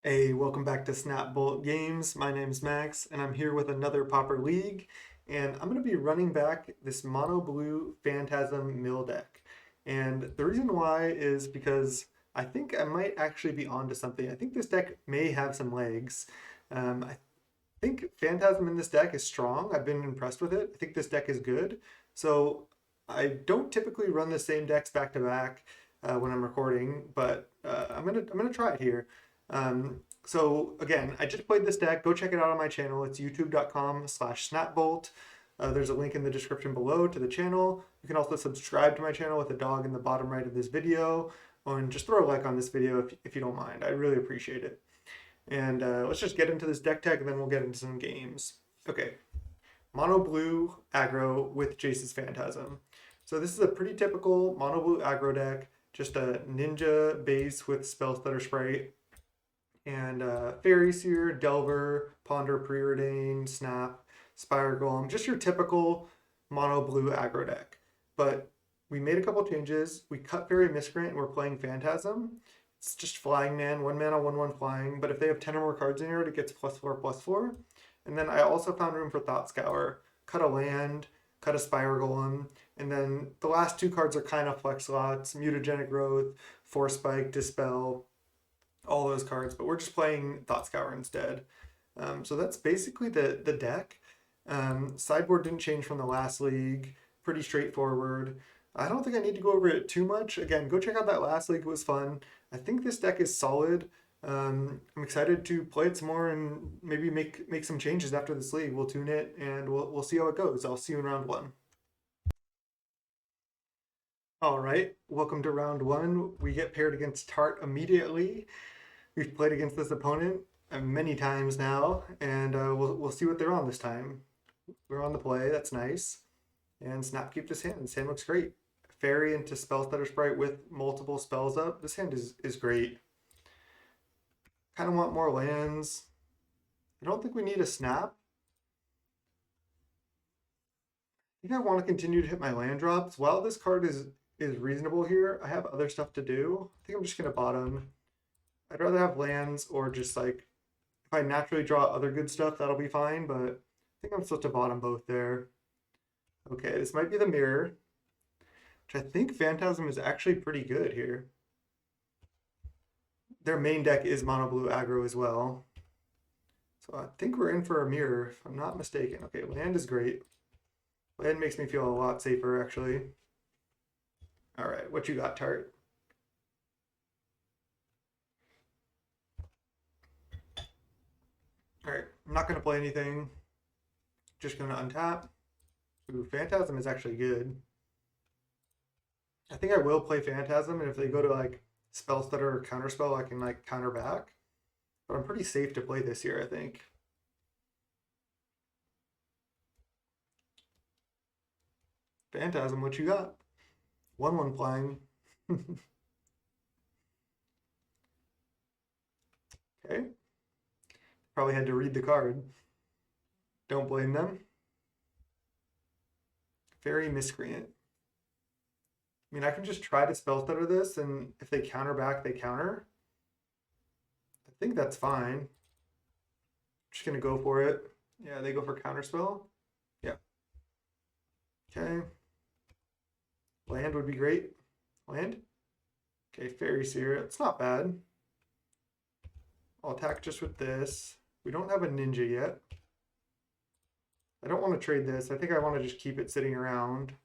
Hey, welcome back to Snapbolt Games. My name's Max, and I'm here with another Pauper League, and I'm going to be running back this mono blue Phantasm mill deck. And the reason why is because I think I might actually be onto something. I think this deck may have some legs. I think Phantasm in this deck is strong. I've been impressed with it. I think this deck is good. So I don't typically run the same decks back to back when I'm recording, but I'm gonna try it here. So again, I just played this deck. Go check it out on my channel. It's youtube.com/snapbolt. There's a link in the description below to the channel. You can also subscribe to my channel with a dog in the bottom right of this video, and just throw a like on this video if you don't mind. I really appreciate it. And let's just get into this deck tech, and then we'll get into some games. Okay, mono blue aggro with Jace's Phantasm. So this is a pretty typical mono blue aggro deck. Just a ninja base with spell stutter sprite and Fairy Seer, Delver, Ponder Preordain, Snap, Spire Golem, just your typical mono blue aggro deck. But we made a couple changes. We cut Fairy Miscreant and we're playing Phantasm. It's just flying man, 1 mana, 1/1 flying. But if they have 10 or more cards in here, it gets +4/+4. And then I also found room for Thought Scour. Cut a land, cut a Spire Golem. And then the last two cards are kind of flex slots: Mutagenic Growth, Force Spike, Dispel, all those cards, but we're just playing Thought Scour instead. So that's basically the deck. Sideboard didn't change from the last league. Pretty straightforward. I don't think I need to go over it too much. Again, go check out that last league. It was fun. I think this deck is solid. I'm excited to play it some more and maybe make some changes after this league. We'll tune it and we'll see how it goes. I'll see you in round one. All right, welcome to round one. We get paired against Tart immediately. We've played against this opponent many times now, and we'll see what they're on this time. We're on the play. That's nice. And Snap keeps his hand. This hand looks great. Fairy into Spell Stutter Sprite with multiple spells up. This hand is great. Kind of want more lands. I don't think we need a Snap. I think I want to continue to hit my land drops. While this card is reasonable here, I have other stuff to do. I think I'm just going to bottom. I'd rather have lands or just like, if I naturally draw other good stuff, that'll be fine, but I think I'm supposed to bottom both there. Okay, this might be the mirror, which I think Phantasm is actually pretty good here. Their main deck is mono blue aggro as well. So I think we're in for a mirror, if I'm not mistaken. Okay, land is great. Land makes me feel a lot safer, actually. All right, what you got, Tart? All right, I'm not going to play anything. Just going to untap. Ooh, Phantasm is actually good. I think I will play Phantasm, and if they go to like Spell Stutter or Counterspell, I can like counter back. But I'm pretty safe to play this here, I think. Phantasm, what you got? 1/1 playing. Okay. Probably had to read the card. Don't blame them. Fairy Miscreant. I mean, I can just try to Spell Stutter this, and if they counter back, they counter. I think that's fine. Just gonna go for it. Yeah, they go for Counterspell. Yeah. Okay. Land would be great. Land. Okay, Fairy Seer. It's not bad. I'll attack just with this. We don't have a ninja yet. I don't want to trade this. I think I want to just keep it sitting around.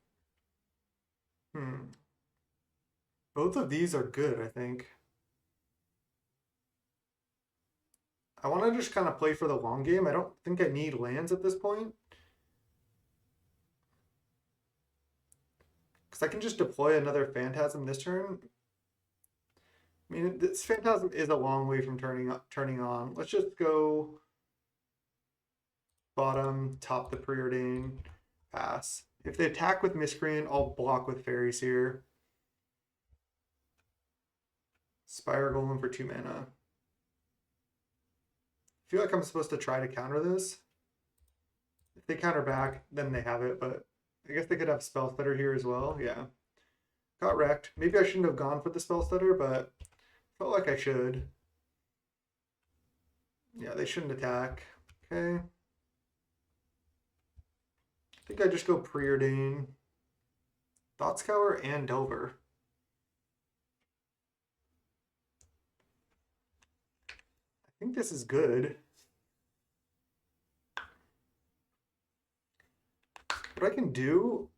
Both of these are good, I think. I want to just kind of play for the long game. I don't think I need lands at this point. Because I can just deploy another Phantasm this turn. I mean, this Phantasm is a long way from turning on. Let's just go bottom, top the Preordain, pass. If they attack with Miscreant, I'll block with Fairy Seer. Spire Golem for 2 mana. I feel like I'm supposed to try to counter this. If they counter back, then they have it, but I guess they could have Spell Stutter here as well. Yeah. Got wrecked. Maybe I shouldn't have gone for the Spell Stutter, but felt like I should. Yeah, they shouldn't attack. Okay. I think I just go preordain. Thoughtscour and Delver. I think this is good. What I can do,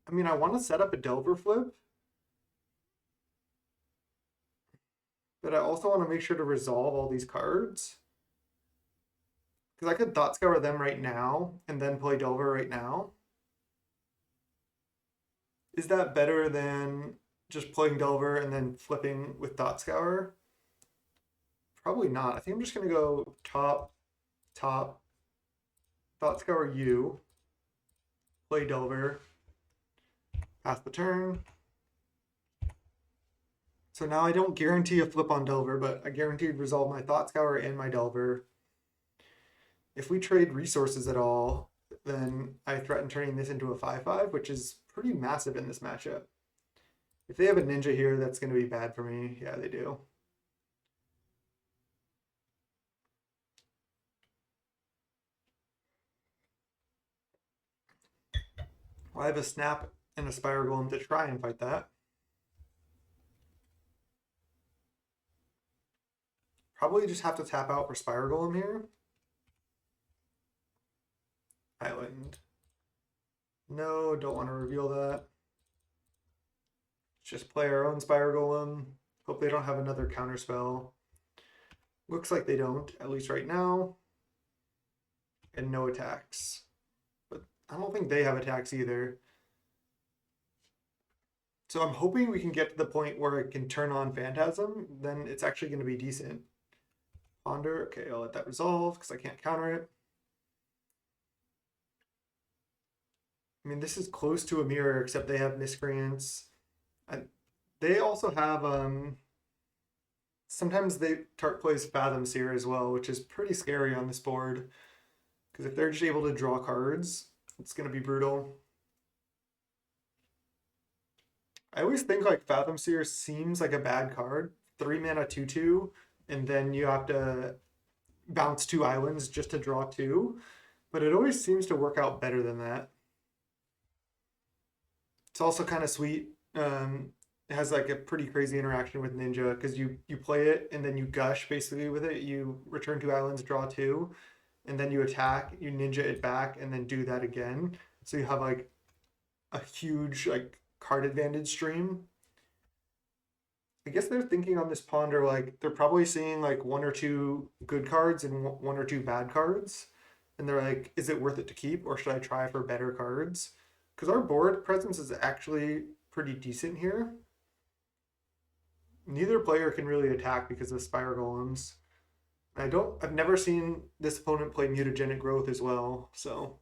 I mean, I want to set up a Delver flip, but I also want to make sure to resolve all these cards. Because I could Thoughtscour them right now and then play Delver right now. Is that better than just playing Delver and then flipping with Thoughtscour? Probably not. I think I'm just going to go top, top, Thoughtscour U, play Delver, pass the turn. So now I don't guarantee a flip on Delver, but I guaranteed resolve my Thoughtscour and my Delver. If we trade resources at all, then I threaten turning this into a 5/5, which is pretty massive in this matchup. If they have a ninja here, that's going to be bad for me. Yeah, they do. Well, I have a snap and a Spire Golem to try and fight that. Probably just have to tap out for Spire Golem here. Island. No, don't want to reveal that. Just play our own Spire Golem. Hope they don't have another counterspell. Looks like they don't, at least right now. And no attacks. But I don't think they have attacks either. So I'm hoping we can get to the point where I can turn on Phantasm. Then it's actually going to be decent. Ponder. Okay, I'll let that resolve because I can't counter it. I mean, this is close to a mirror, except they have miscreants. They also have sometimes Tart plays Fathom Seer as well, which is pretty scary on this board. Because if they're just able to draw cards, it's gonna be brutal. I always think like Fathom Seer seems like a bad card. 3 mana 2/2, and then you have to bounce 2 islands just to draw 2. But it always seems to work out better than that. It's also kind of sweet. It has like a pretty crazy interaction with Ninja because you play it and then you gush basically with it. You return 2 islands, draw 2, and then you attack, you ninja it back, and then do that again. So you have like a huge like card advantage stream. I guess they're thinking on this ponder like they're probably seeing like 1 or 2 good cards and 1 or 2 bad cards, and they're like, is it worth it to keep or should I try for better cards? Because our board presence is actually pretty decent here. Neither player can really attack because of Spire Golems. I've never seen this opponent play Mutagenic Growth as well, so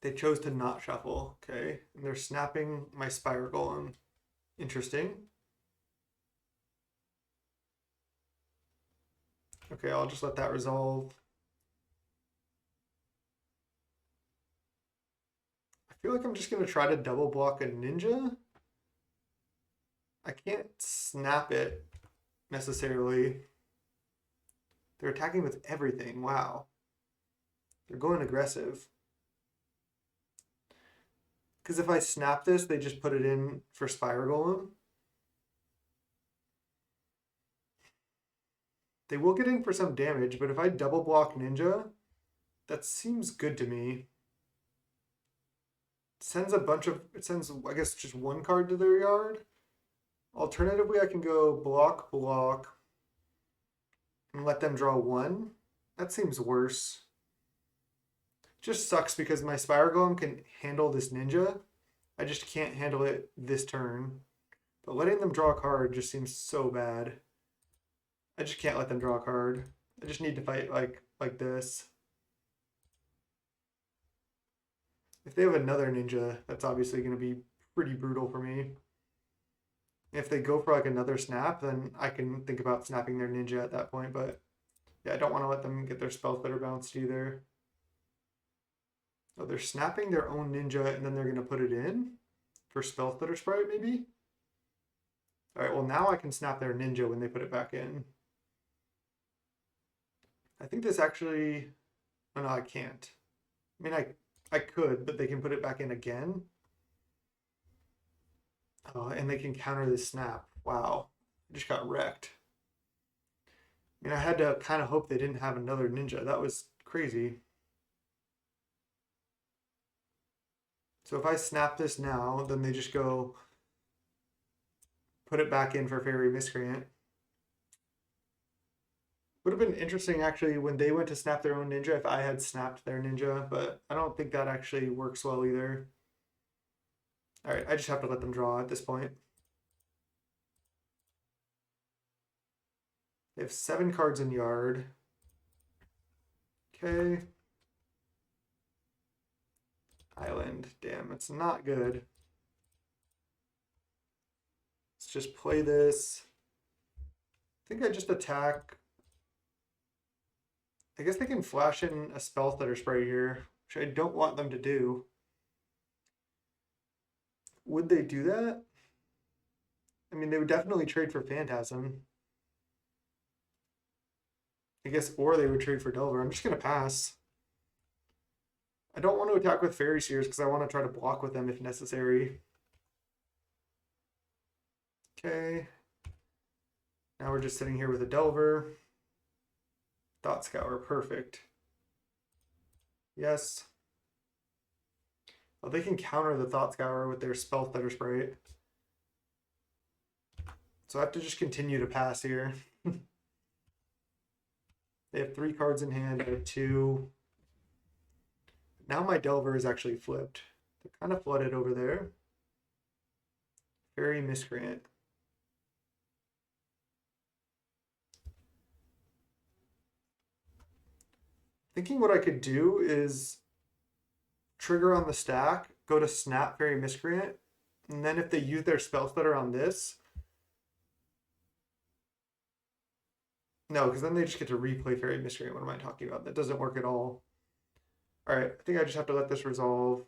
they chose to not shuffle. Okay, and they're snapping my Spire Golem. Interesting. Okay, I'll just let that resolve. I feel like I'm just gonna try to double block a ninja. I can't snap it necessarily. They're attacking with everything. Wow. They're going aggressive. Because if I snap this, they just put it in for Spire Golem. They will get in for some damage, but if I double block Ninja, that seems good to me. It sends I guess, just 1 card to their yard. Alternatively, I can go block, block, and let them draw 1. That seems worse. Just sucks because my Spire Golem can handle this ninja. I just can't handle it this turn. But letting them draw a card just seems so bad. I just can't let them draw a card. I just need to fight like this. If they have another ninja, that's obviously going to be pretty brutal for me. If they go for like another snap, then I can think about snapping their ninja at that point. But yeah, I don't want to let them get their spells that are bounced either. Oh, they're snapping their own ninja and then they're going to put it in for spell stutter sprite maybe? All right, well now I can snap their ninja when they put it back in. I think this actually, oh no, I can't. I mean, I could, but they can put it back in again. Oh, and they can counter this snap. Wow, I just got wrecked. I mean, I had to kind of hope they didn't have another ninja. That was crazy. So if I snap this now, then they just go put it back in for Fairy Miscreant. Would have been interesting actually when they went to snap their own ninja if I had snapped their ninja, but I don't think that actually works well either. All right, I just have to let them draw at this point. They have 7 cards in yard. Okay. Island. Damn, it's not good. Let's just play this. I think I just attack. I guess they can flash in a Spell Stutter Spray here, which I don't want them to do. Would they do that? I mean, they would definitely trade for Phantasm. I guess, or they would trade for Delver. I'm just going to pass. I don't want to attack with Fairy Seers because I want to try to block with them if necessary. Okay. Now we're just sitting here with a Delver. Thought Scour, perfect. Yes. Well, they can counter the Thought Scour with their Spell Stutter Spray. So I have to just continue to pass here. They have 3 cards in hand. I have 2. Now my Delver is actually flipped. They're kind of flooded over there. Fairy Miscreant. Thinking what I could do is trigger on the stack, go to snap Fairy Miscreant, and then if they use their Spell Stutter on this, no, because then they just get to replay Fairy Miscreant. What am I talking about? That doesn't work at all. All right, I think I just have to let this resolve.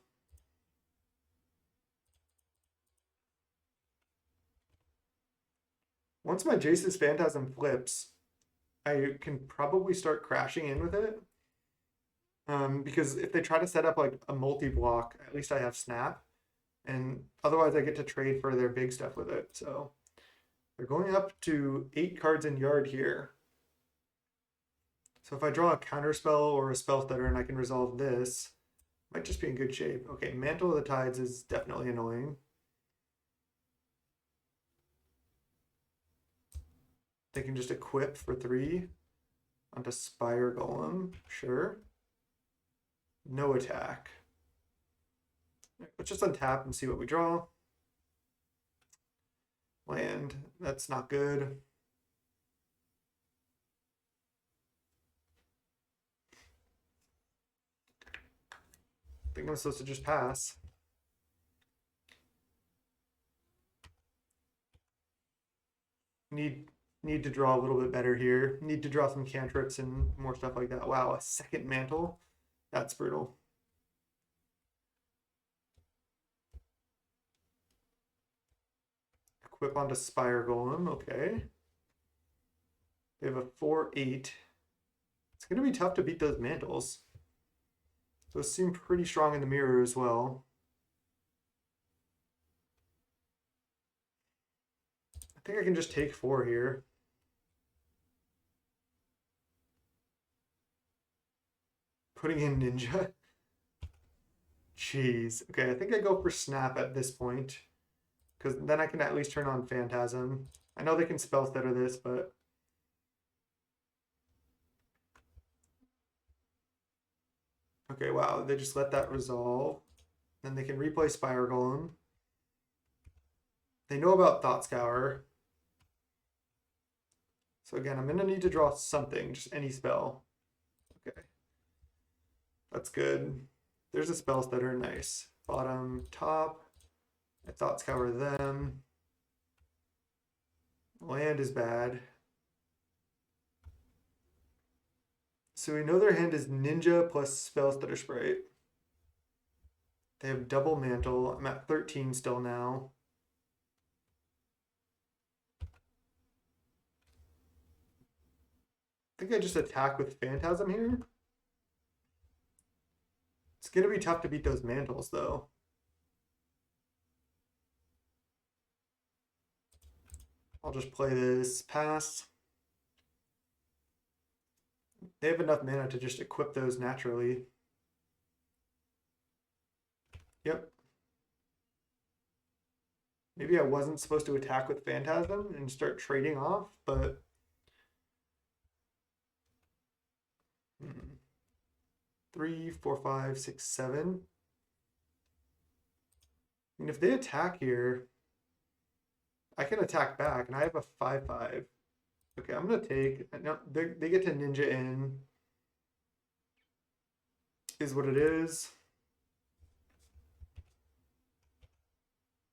Once my Jace's Phantasm flips, I can probably start crashing in with it. Because if they try to set up like a multi-block, at least I have snap. And otherwise I get to trade for their big stuff with it. So they're going up to 8 cards in yard here. So if I draw a counter spell or a Spell Stutter and I can resolve this, might just be in good shape. Okay, Mantle of the Tides is definitely annoying. They can just equip for 3 onto Spire Golem, sure. No attack. Let's just untap and see what we draw. Land, that's not good. I think I'm supposed to just pass. Need to draw a little bit better here. Need to draw some cantrips and more stuff like that. Wow, a second mantle. That's brutal. Equip onto Spire Golem, okay. They have a 4/8. It's going to be tough to beat those mantles. Those seem pretty strong in the mirror as well. I think I can just take 4 here. Putting in Ninja. Jeez. Okay, I think I go for Snap at this point. Because then I can at least turn on Phantasm. I know they can Spell Stutter this, but... Okay, wow, they just let that resolve. Then they can replay Spire Golem. They know about Thought Scour. So again, I'm going to need to draw something, just any spell. Okay. That's good. There's a Spell Stutter, nice. Bottom, top. I Thought Scour them. Land is bad. So we know their hand is Ninja plus Spell Stutter Sprite. They have double Mantle. I'm at 13 still now. think I just attack with Phantasm here. It's gonna be tough to beat those mantles though. I'll just play this pass. They have enough mana to just equip those naturally. Yep. Maybe I wasn't supposed to attack with Phantasm and start trading off, but... Hmm. 3, 4, 5, 6, 7. And if they attack here, I can attack back, and I have a 5/5. Okay, I'm gonna take. No, they get to ninja in. Is what it is.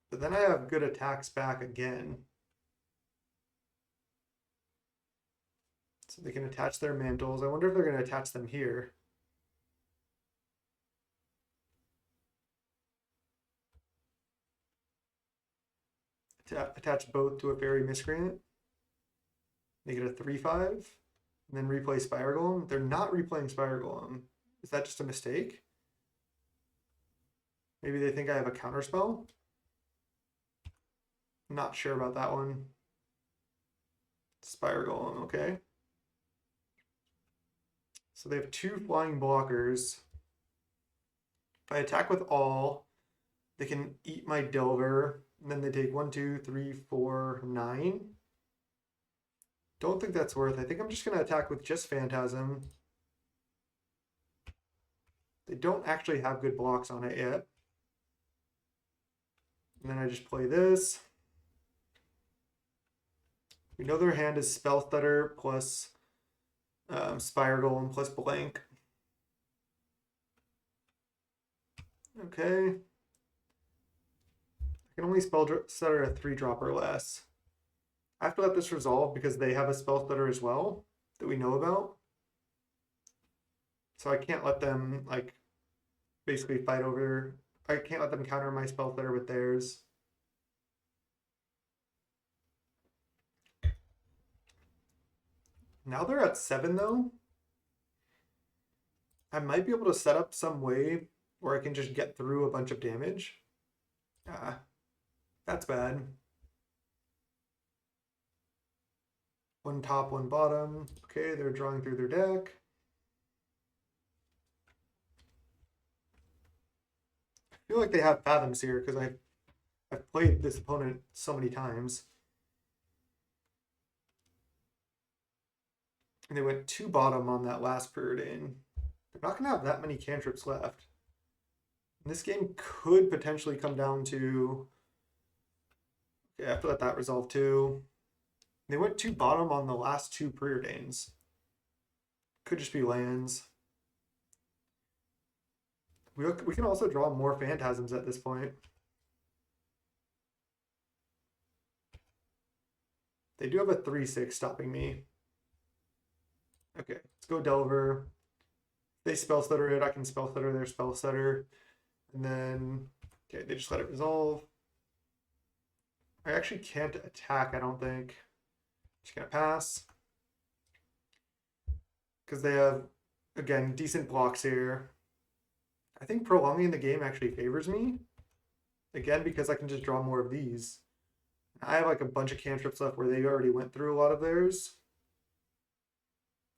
But then I have good attacks back again. So they can attach their mantles. I wonder if they're gonna attach them here. Attach both to a fairy miscreant. Make it a 3/5. And then replay Spire Golem. They're not replaying Spire Golem. Is that just a mistake? Maybe they think I have a counterspell? Not sure about that one. Spire Golem, okay. So they have 2 flying blockers. If I attack with all, they can eat my Delver. And then they take 1, 2, 3, 4, 9. Don't think that's worth. I think I'm just going to attack with just Phantasm. They don't actually have good blocks on it yet. And then I just play this. We know their hand is Spell Stutter plus Spire Golem plus blank. Okay. I can only Spell Stutter a 3-drop or less. I have to let this resolve because they have a Spell Stutter as well that we know about. So I can't let them, like, basically fight over... I can't let them counter my Spell Stutter with theirs. Now they're at 7, though. I might be able to set up some way where I can just get through a bunch of damage. Ah, that's bad. 1 top, 1 bottom. Okay, they're drawing through their deck. I feel like they have Fathoms here because I've played this opponent so many times. And they went 2 bottom on that last Preordain. They're not going to have that many cantrips left. And this game could potentially come down to... Okay, I have to let that resolve too. They went 2 bottom on the last 2 Preordains. Could just be lands. We can also draw more Phantasms at this point. They do have a 3/6 stopping me. Okay, let's go Delver. They Spell Stutter it, I can Spell Stutter their Spell Stutter. And then, okay, they just let it resolve. I actually can't attack, I don't think. Just gonna pass. Because they have, again, decent blocks here. I think prolonging the game actually favors me. Again, because I can just draw more of these. I have like a bunch of cantrips left where they already went through a lot of theirs.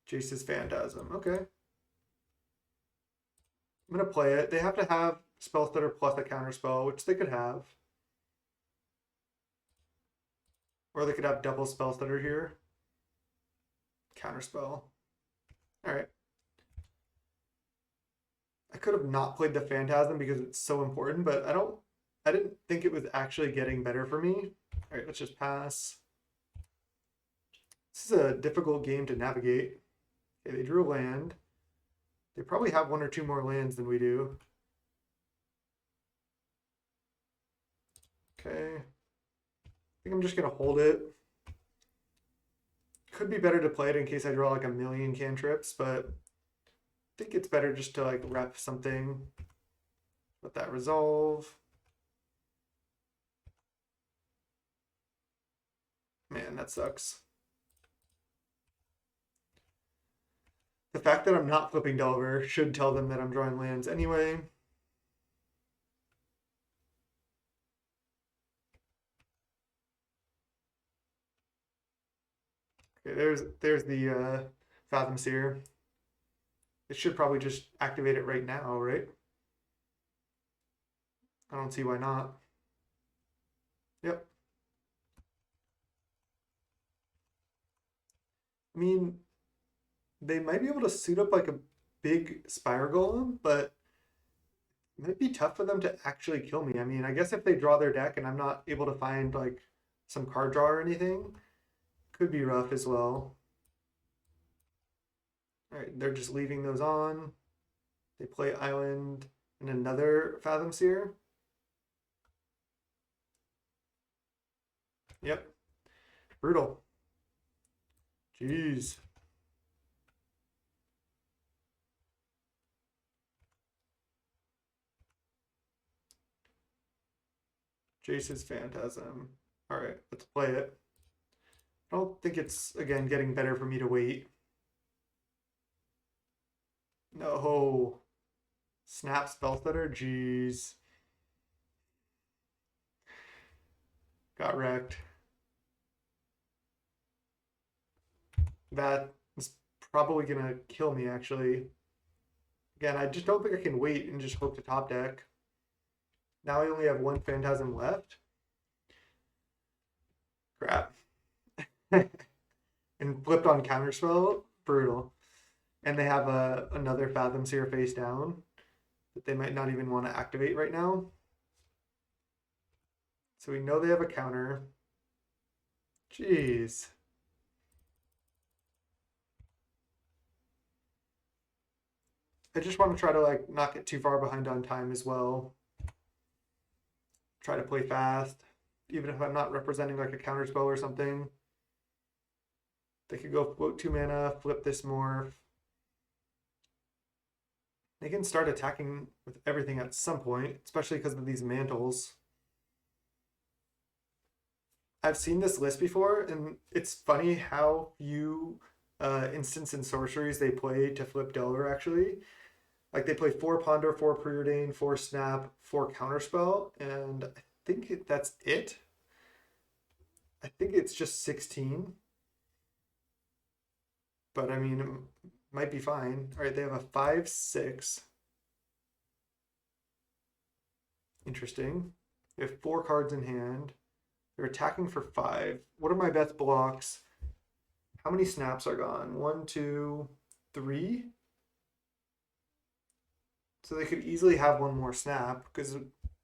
Jace's Phantasm, okay. I'm gonna play it. They have to have Spell Stutter plus a counterspell, which they could have. Or they could have double Spell Stutter here. Counterspell. Alright. I could have not played the Phantasm because it's so important, but I didn't think it was actually getting better for me. Alright, let's just pass. This is a difficult game to navigate. Okay, they drew a land. They probably have 1 or 2 more lands than we do. Okay. I think I'm just going to hold it. Could be better to play it in case I draw like a million cantrips, but I think it's better just to like rep something. Let that resolve. Man, that sucks. The fact that I'm not flipping Delver should tell them that I'm drawing lands anyway. Okay, there's the Fathom Seer. It should probably just activate it right now, right? I don't see why not. Yep. I mean, they might be able to suit up like a big Spire Golem, but it might be tough for them to actually kill me. I mean, I guess if they draw their deck and I'm not able to find like some card draw or anything, could be rough as well. All right, they're just leaving those on. They play Island and another Fathom Seer. Yep. Brutal. Jeez. Jace's Phantasm. All right, let's play it. I don't think it's, again, getting better for me to wait. No. Snap Spellstutter? Jeez. Got wrecked. That is probably going to kill me, actually. Again, I just don't think I can wait and just hope to top deck. Now I only have one Phantasm left. Crap. And flipped on Counterspell. Brutal. And they have another Fathom Seer face down that they might not even want to activate right now. So we know they have a counter. Jeez. I just want to try to like not get too far behind on time as well. Try to play fast, even if I'm not representing like a counter spell or something. They could go float 2 mana, flip this morph. They can start attacking with everything at some point, especially because of these mantles. I've seen this list before, and it's funny how few instants and sorceries they play to flip Delver, actually. Like, they play 4 Ponder, 4 Preordain, 4 Snap, 4 Counterspell, and I think that's it. I think it's just 16. But, I mean, it might be fine. All right, they have a 5/6. Interesting. They have 4 cards in hand. They're attacking for 5. What are my best blocks? How many snaps are gone? 1, 2, 3. So they could easily have one more snap because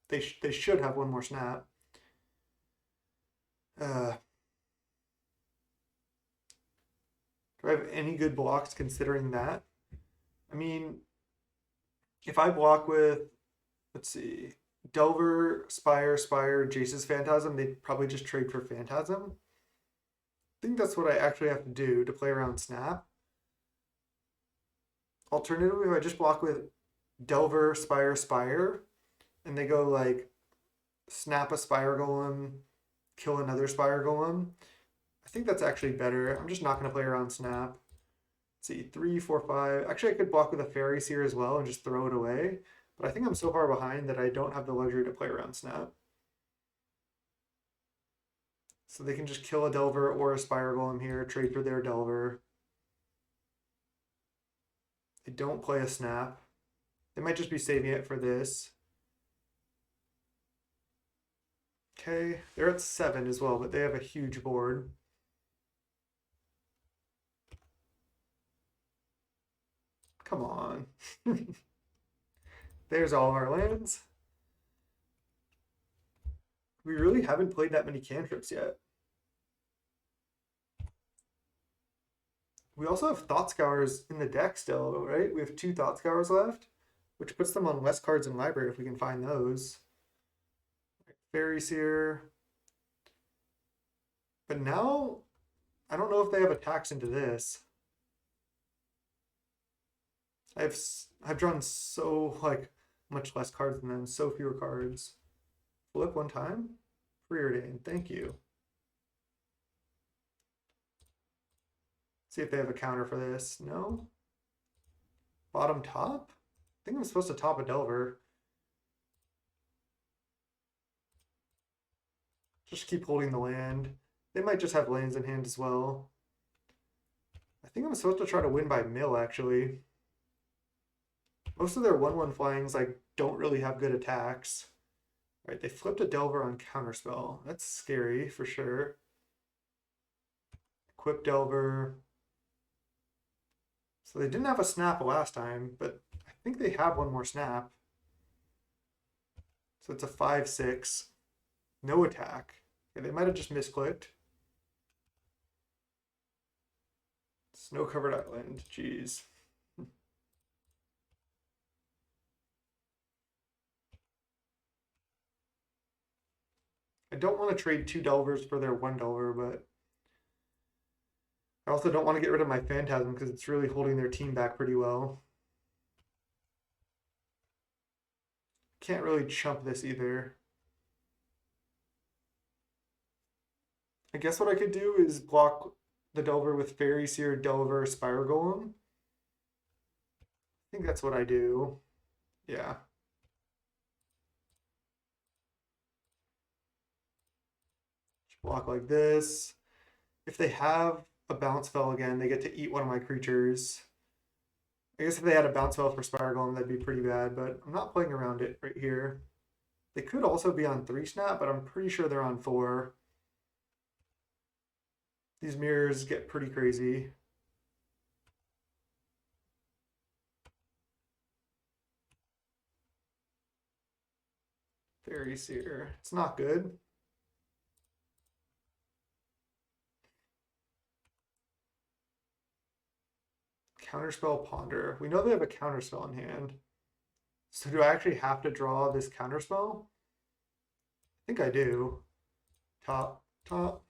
they should have one more snap. Do I have any good blocks considering that? I mean, if I block with, let's see, Delver, Spire, Jace's Phantasm, they'd probably just trade for Phantasm. I think that's what I actually have to do to play around Snap. Alternatively, if I just block with Delver, Spire, and they go like snap a Spire Golem, kill another Spire Golem, I think that's actually better. I'm just not going to play around Snap. Let's see, 3, 4, 5. Actually, I could block with a Fairy Seer as well and just throw it away. But I think I'm so far behind that I don't have the luxury to play around Snap. So they can just kill a Delver or a Spire Golem here, trade for their Delver. They don't play a Snap. They might just be saving it for this. Okay, they're at 7 as well, but they have a huge board. Come on. There's all of our lands. We really haven't played that many cantrips yet. We also have Thought Scours in the deck still, right? We have 2 Thought Scours left, which puts them on less cards in library if we can find those. Fairy Seer. But now, I don't know if they have attacks into this. I've drawn so like much less cards than them, so fewer cards. Flip one time. Preordain, thank you. See if they have a counter for this. No? Bottom top? I think I'm supposed to top a Delver. Just keep holding the land. They might just have lands in hand as well. I think I'm supposed to try to win by mill, actually. Most of their 1/1 flyings like don't really have good attacks. All right, they flipped a Delver on Counterspell. That's scary for sure. Equip Delver. So they didn't have a snap last time, but I think they have one more snap. So it's a 5/6. No attack. Okay, they might have just misclicked. Snow covered island. Jeez. I don't want to trade 2 Delvers for their 1 Delver, but I also don't want to get rid of my Phantasm because it's really holding their team back pretty well. Can't really chump this either. I guess what I could do is block the Delver with Fairy Seer, Delver, Spiral Golem. I think that's what I do. Yeah. Just block like this. If they have a bounce spell again, they get to eat one of my creatures. I guess if they had a bounce spell for Spiral Golem, that'd be pretty bad, but I'm not playing around it right here. They could also be on 3 snap, but I'm pretty sure they're on 4. These mirrors get pretty crazy. Fairy Seer. It's not good. Counterspell Ponder. We know they have a counterspell in hand. So do I actually have to draw this counterspell? I think I do. Top, top.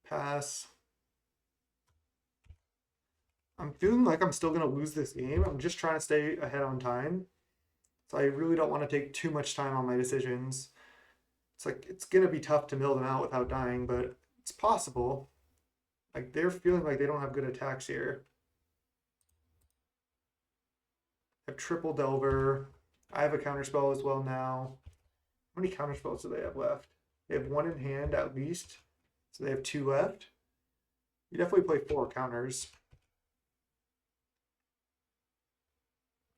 Pass. I'm feeling like I'm still going to lose this game. I'm just trying to stay ahead on time. So I really don't want to take too much time on my decisions. It's like it's going to be tough to mill them out without dying, but it's possible. Like they're feeling like they don't have good attacks here. I have triple Delver. I have a counterspell as well now. How many counterspells do they have left? They have 1 in hand at least. So they have 2 left. You definitely play 4 counters.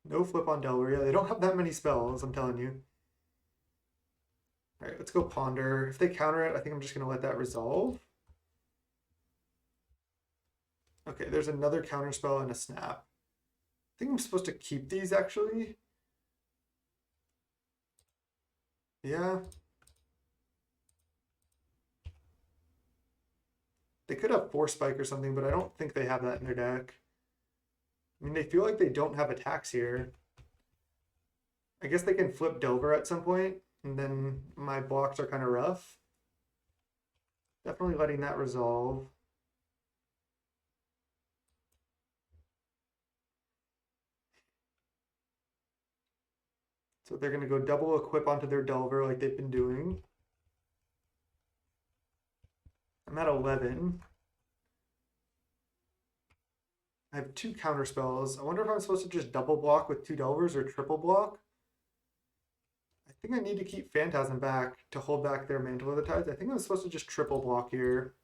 No flip on Delver. Yeah, they don't have that many spells, I'm telling you. All right, let's go Ponder. If they counter it, I think I'm just going to let that resolve. Okay, there's another counterspell and a snap. I think I'm supposed to keep these, actually. Yeah. They could have Force Spike or something, but I don't think they have that in their deck. I mean, they feel like they don't have attacks here. I guess they can flip Delver at some point, and then my blocks are kind of rough. Definitely letting that resolve. So they're going to go double equip onto their Delver like they've been doing. I'm at 11. I have 2 counter spells. I wonder if I'm supposed to just double block with 2 Delvers or triple block. I think I need to keep Phantasm back to hold back their Mantle of the Tides. I think I'm supposed to just triple block here.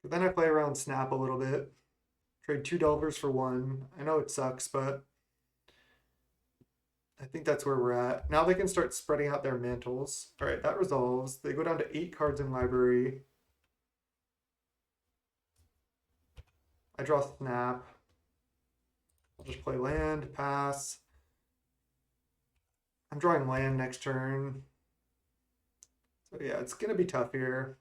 But then I play around Snap a little bit. Trade 2 Delvers for 1. I know it sucks, but I think that's where we're at. Now they can start spreading out their mantles. All right, that resolves. They go down to 8 cards in library. I draw Snap. I'll just play land, pass. I'm drawing land next turn. So yeah, it's gonna be tough here.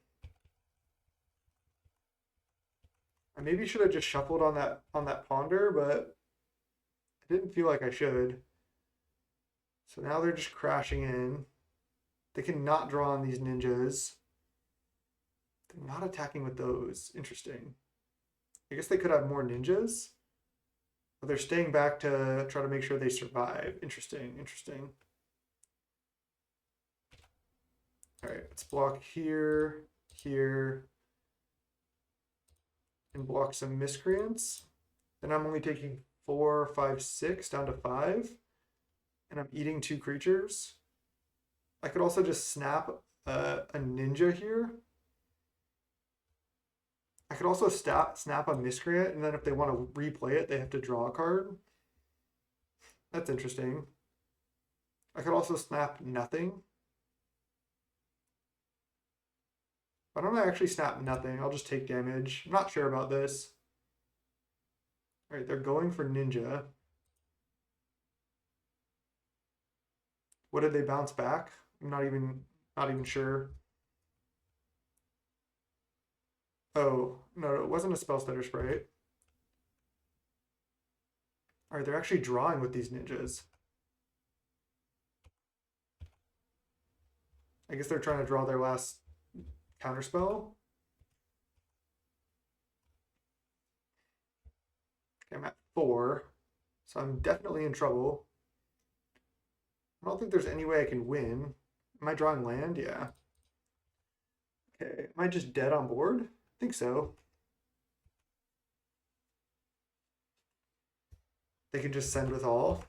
I maybe should have just shuffled on that Ponder, but I didn't feel like I should. So now they're just crashing in. They can not draw on these ninjas. They're not attacking with those. Interesting. I guess they could have more ninjas. But they're staying back to try to make sure they survive. Interesting, interesting. All right, let's block here, here. and block some miscreants. Then I'm only taking 4, 5, 6 down to 5. And I'm eating 2 creatures. I could also just snap a ninja here. I could also snap a miscreant, and then if they want to replay it, they have to draw a card. That's interesting. I could also snap nothing. Why don't I actually snap nothing? I'll just take damage. I'm not sure about this. All right, they're going for ninja. What did they bounce back? I'm not even sure. Oh, no, it wasn't a spell stutter sprite. All right, they're actually drawing with these ninjas. I guess they're trying to draw their last counterspell. Okay, I'm at 4, so I'm definitely in trouble. I don't think there's any way I can win. Am I drawing land? Yeah. Okay, am I just dead on board? I think so. They can just send with all.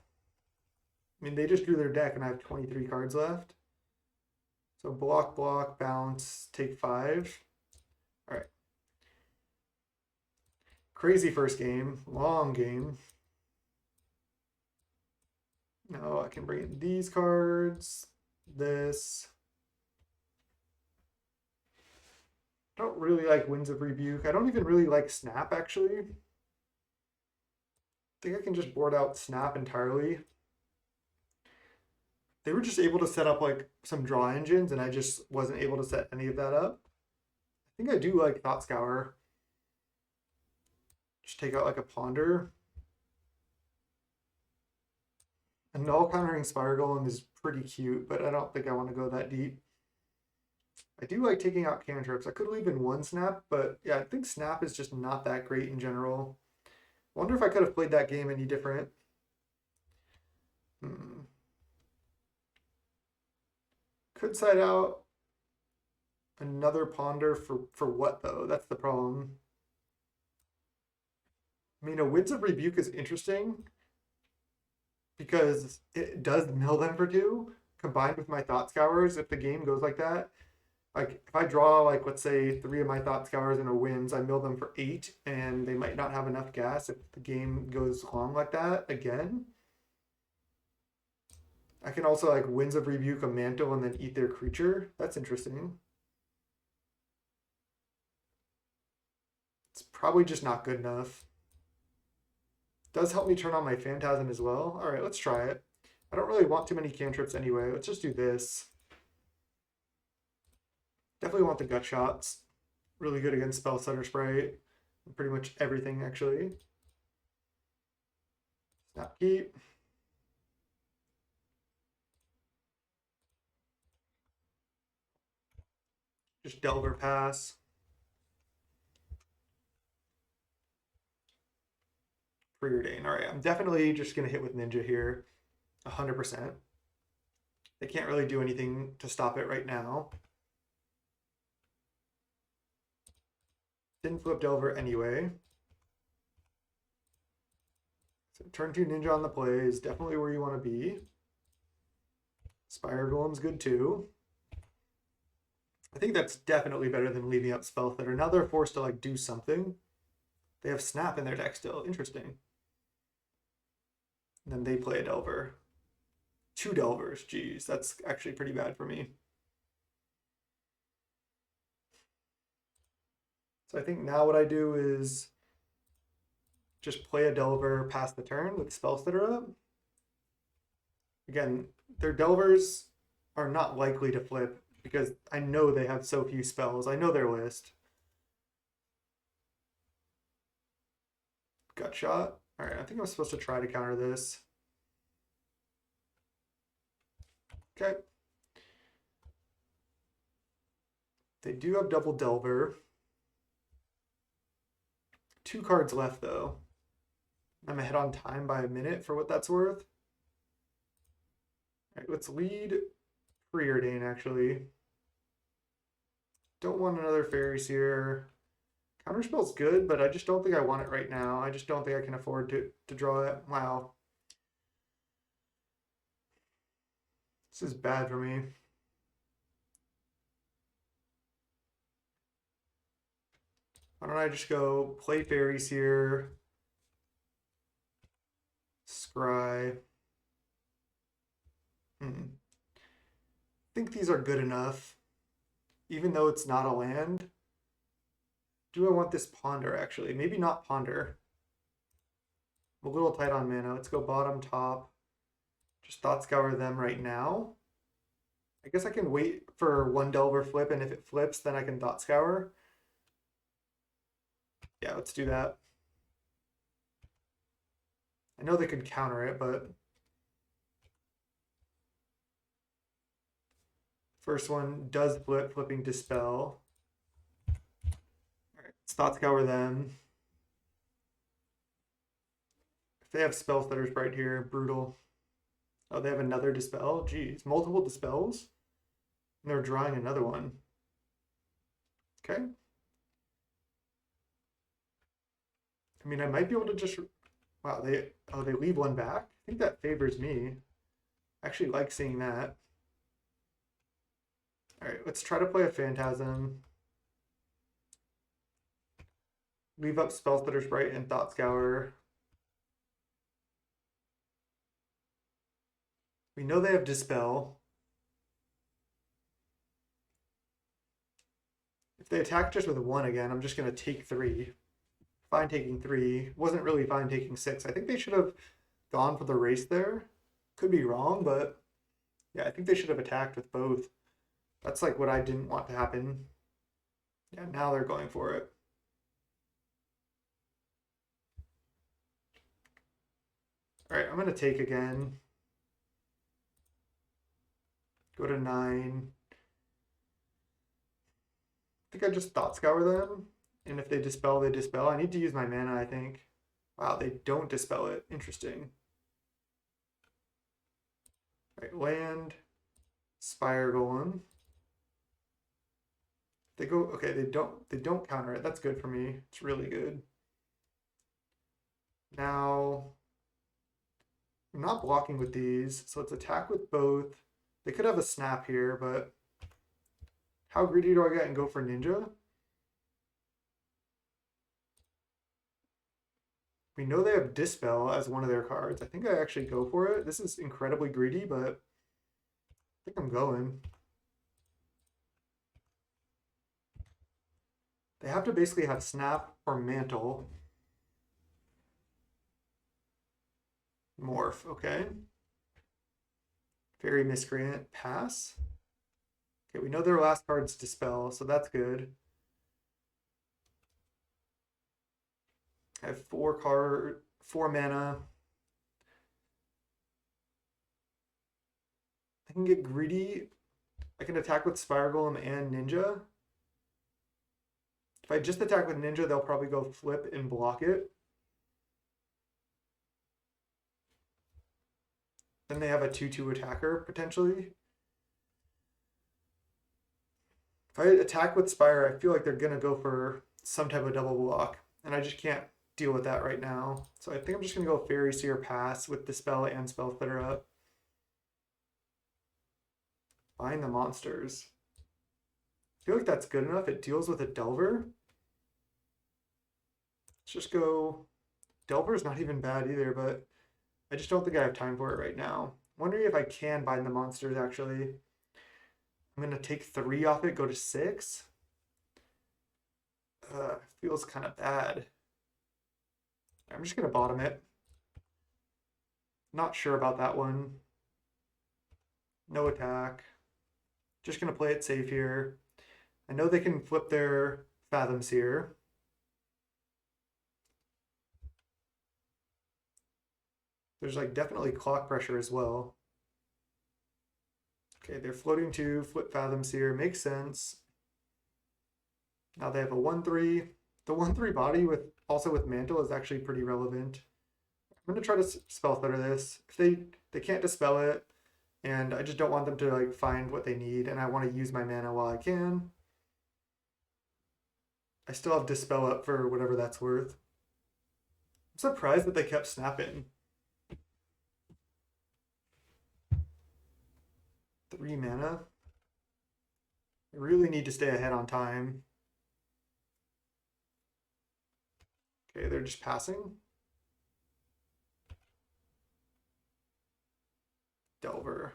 I mean, they just drew their deck and I have 23 cards left. So block, block, bounce, take 5. All right. Crazy first game, long game. No, I can bring in these cards, this. I don't really like Winds of Rebuke. I don't even really like Snap, actually. I think I can just board out Snap entirely. They were just able to set up like some draw engines, and I just wasn't able to set any of that up. I think I do like Thought Scour. Just take out like a Ponder. A null countering Spire Golem is pretty cute, but I don't think I want to go that deep. I do like taking out cantrips. I could leave in 1 snap, but yeah, I think snap is just not that great in general. Wonder if I could have played that game any different. Could side out another Ponder for what though? That's the problem. I mean, a Winds of Rebuke is interesting because it does mill them for 2, combined with my Thought Scours. If the game goes like that, like if I draw like let's say 3 of my Thought Scours in a Winds, I mill them for 8, and they might not have enough gas if the game goes long like that again. I can also like Winds of Rebuke a Mantle and then eat their creature. That's interesting. It's probably just not good enough. Does help me turn on my Phantasm as well. All right, let's try it. I don't really want too many cantrips anyway. Let's just do this. Definitely want the gut shots. Really good against Spell Stutter Sprite. Pretty much everything, actually. Snap keep. Just Delver pass. Preordain. All right, I'm definitely just going to hit with Ninja here. 100%. They can't really do anything to stop it right now. Didn't flip Delver anyway. So turn 2 Ninja on the play is definitely where you want to be. Spire Golem's good too. I think that's definitely better than leaving up Spell Stutter. Now they're forced to like do something. They have Snap in their deck still. Interesting. And then they play a Delver. 2 Delvers. Jeez, that's actually pretty bad for me. So I think now what I do is just play a Delver past the turn with Spell Stutter up. Again, their Delvers are not likely to flip because I know they have so few spells. I know their list. Gut shot. All right, I think I'm supposed to try to counter this. Okay. They do have double Delver. 2 cards left though. I'm ahead on time by a minute for what that's worth. All right, let's lead Preordain actually. Don't want another Fairy Seer. Counterspell's good, but I just don't think I want it right now. I just don't think I can afford to draw it. Wow. This is bad for me. Why don't I just go play fairies here? Scry. I think these are good enough. Even though it's not a land. Do I want this Ponder, actually? Maybe not Ponder. I'm a little tight on mana. Let's go bottom, top. Just Thought Scour them right now. I guess I can wait for one Delver flip, and if it flips, then I can Thought Scour. Yeah, let's do that. I know they could counter it, but... First one does flip, flipping Dispel. Alright, let's Thought Scour them. If they have Spell Stutters right here, brutal. Oh, they have another Dispel? Jeez, multiple Dispels? And they're drawing another one. Okay. I mean, I might be able to just... Wow, they leave one back? I think that favors me. I actually like seeing that. Alright, let's try to play a Phantasm. Leave up Spell Stutter Sprite and Thought Scour. We know they have Dispel. If they attack just with one again, I'm just going to take 3. Fine taking 3. Wasn't really fine taking 6. I think they should have gone for the race there. Could be wrong, but yeah, I think they should have attacked with both. That's like what I didn't want to happen. Yeah, now they're going for it. All right, I'm going to take again. Go to 9. I think I just Thought Scour them. And if they Dispel, they Dispel. I need to use my mana, I think. Wow, they don't Dispel it. Interesting. All right, land. Spire Golem. They go, okay, they don't counter it. That's good for me. It's really good. Now, I'm not blocking with these, so let's attack with both. They could have a snap here, but how greedy do I get and go for Ninja? We know they have Dispel as one of their cards. I think I actually go for it. This is incredibly greedy, but I think I'm going. They have to basically have Snap or Mantle. Morph, okay. Fairy Miscreant, pass. Okay, we know their last card's Dispel, so that's good. I have 4 mana. I can get greedy. I can attack with Spire Golem and Ninja. If I just attack with Ninja, they'll probably go flip and block it. Then they have a 2/2 attacker, potentially. If I attack with Spire, I feel like they're going to go for some type of double block. And I just can't deal with that right now. So I think I'm just going to go Fairy Seer pass with Dispel and Spell Stutter up. Bind the monsters. I feel like that's good enough. It deals with a Delver. Let's just go... Delver's not even bad either, but I just don't think I have time for it right now. I'm wondering if I can bind the monsters, actually. I'm going to take 3 off it, go to 6. Feels kind of bad. I'm just going to bottom it. Not sure about that one. No attack. Just going to play it safe here. I know they can flip their Phantasm here. There's like definitely clock pressure as well. Okay, they're floating 2, flip Phantasm here. Makes sense. Now they have a 1/3. The 1/3 body with also with Mantle is actually pretty relevant. I'm gonna try to Spell Stutter this. If they can't Dispel it, and I just don't want them to like find what they need, and I want to use my mana while I can. I still have Dispel up for whatever that's worth. I'm surprised that they kept snapping. 3 mana. I really need to stay ahead on time. Okay, they're just passing. Delver.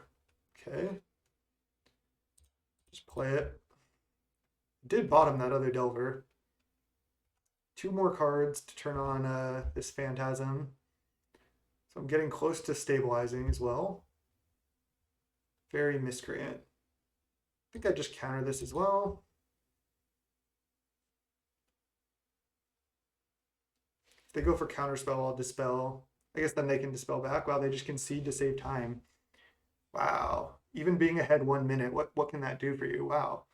Okay. Just play it. Did bottom that other Delver. 2 more cards to turn on this Phantasm. So I'm getting close to stabilizing as well. Very Miscreant. I think I just counter this as well. If they go for Counterspell, I'll Dispel. I guess then they can Dispel back. Wow, they just concede to save time. Wow. Even being ahead 1 minute, what can that do for you? Wow.